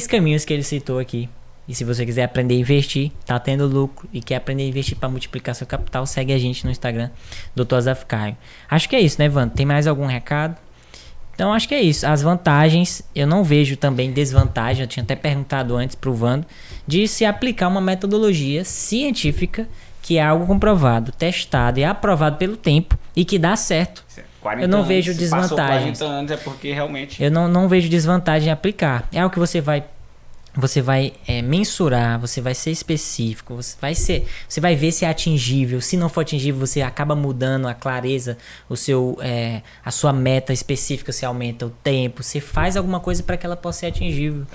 Speaker 1: caminhos que ele citou aqui. E se você quiser aprender a investir, tá tendo lucro e quer aprender a investir para multiplicar seu capital, segue a gente no Instagram, Dr. Azaf Caio. Acho que é isso, né, Vando? Tem mais algum recado? Então acho que é isso. As vantagens, eu não vejo também desvantagem, eu tinha até perguntado antes pro Vando, de se aplicar uma metodologia científica que é algo comprovado, testado e aprovado pelo tempo e que dá certo. Eu não vejo desvantagem.
Speaker 2: 40 anos é porque realmente...
Speaker 1: Eu não vejo desvantagem em aplicar. É algo que você vai mensurar, você vai ser específico, você vai ver se é atingível. Se não for atingível, você acaba mudando a clareza, a sua meta específica, você aumenta o tempo, você faz alguma coisa para que ela possa ser atingível.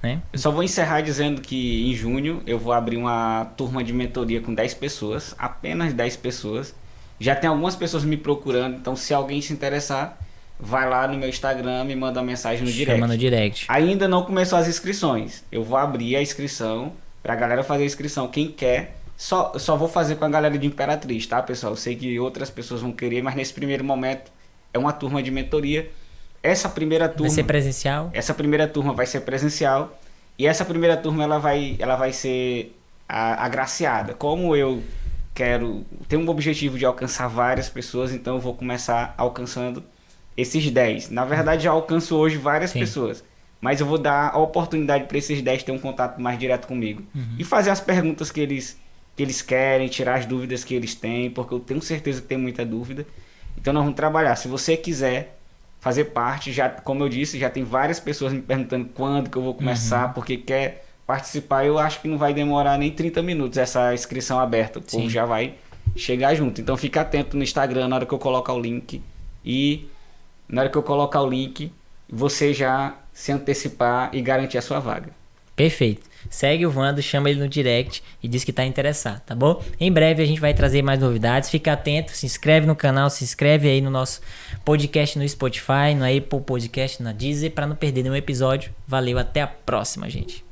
Speaker 1: Né?
Speaker 2: Eu só vou encerrar dizendo que em junho eu vou abrir uma turma de mentoria com 10 pessoas, apenas 10 pessoas. Já tem algumas pessoas me procurando, então se alguém se interessar, vai lá no meu Instagram, me manda uma mensagem no direct.
Speaker 1: Chama no direct.
Speaker 2: Ainda não começou as inscrições. Eu vou abrir a inscrição pra galera fazer a inscrição. Quem quer, só vou fazer com a galera de Imperatriz, tá, pessoal? Eu sei que outras pessoas vão querer, mas nesse primeiro momento é uma turma de mentoria. Essa primeira turma...
Speaker 1: Vai ser presencial?
Speaker 2: Essa primeira turma vai ser presencial. E essa primeira turma ela vai ser agraciada. Como eu tenho um objetivo de alcançar várias pessoas, então eu vou começar alcançando esses 10. Na verdade, já alcanço hoje várias pessoas. Mas eu vou dar a oportunidade para esses 10 ter um contato mais direto comigo. E fazer as perguntas que eles querem, tirar as dúvidas que eles têm, porque eu tenho certeza que tem muita dúvida. Então nós vamos trabalhar. Se você quiser fazer parte, já, como eu disse, já tem várias pessoas me perguntando quando que eu vou começar, porque quer participar. Eu acho que não vai demorar nem 30 minutos essa inscrição aberta. O povo já vai chegar junto. Então fica atento no Instagram na hora que eu colocar o link. E na hora que eu colocar o link, você já se antecipar e garantir a sua vaga.
Speaker 1: Perfeito. Segue o Vando, chama ele no direct e diz que está interessado, tá bom? Em breve a gente vai trazer mais novidades. Fica atento, se inscreve no canal, se inscreve aí no nosso podcast no Spotify, no Apple Podcast, na Deezer, para não perder nenhum episódio. Valeu, até a próxima, gente.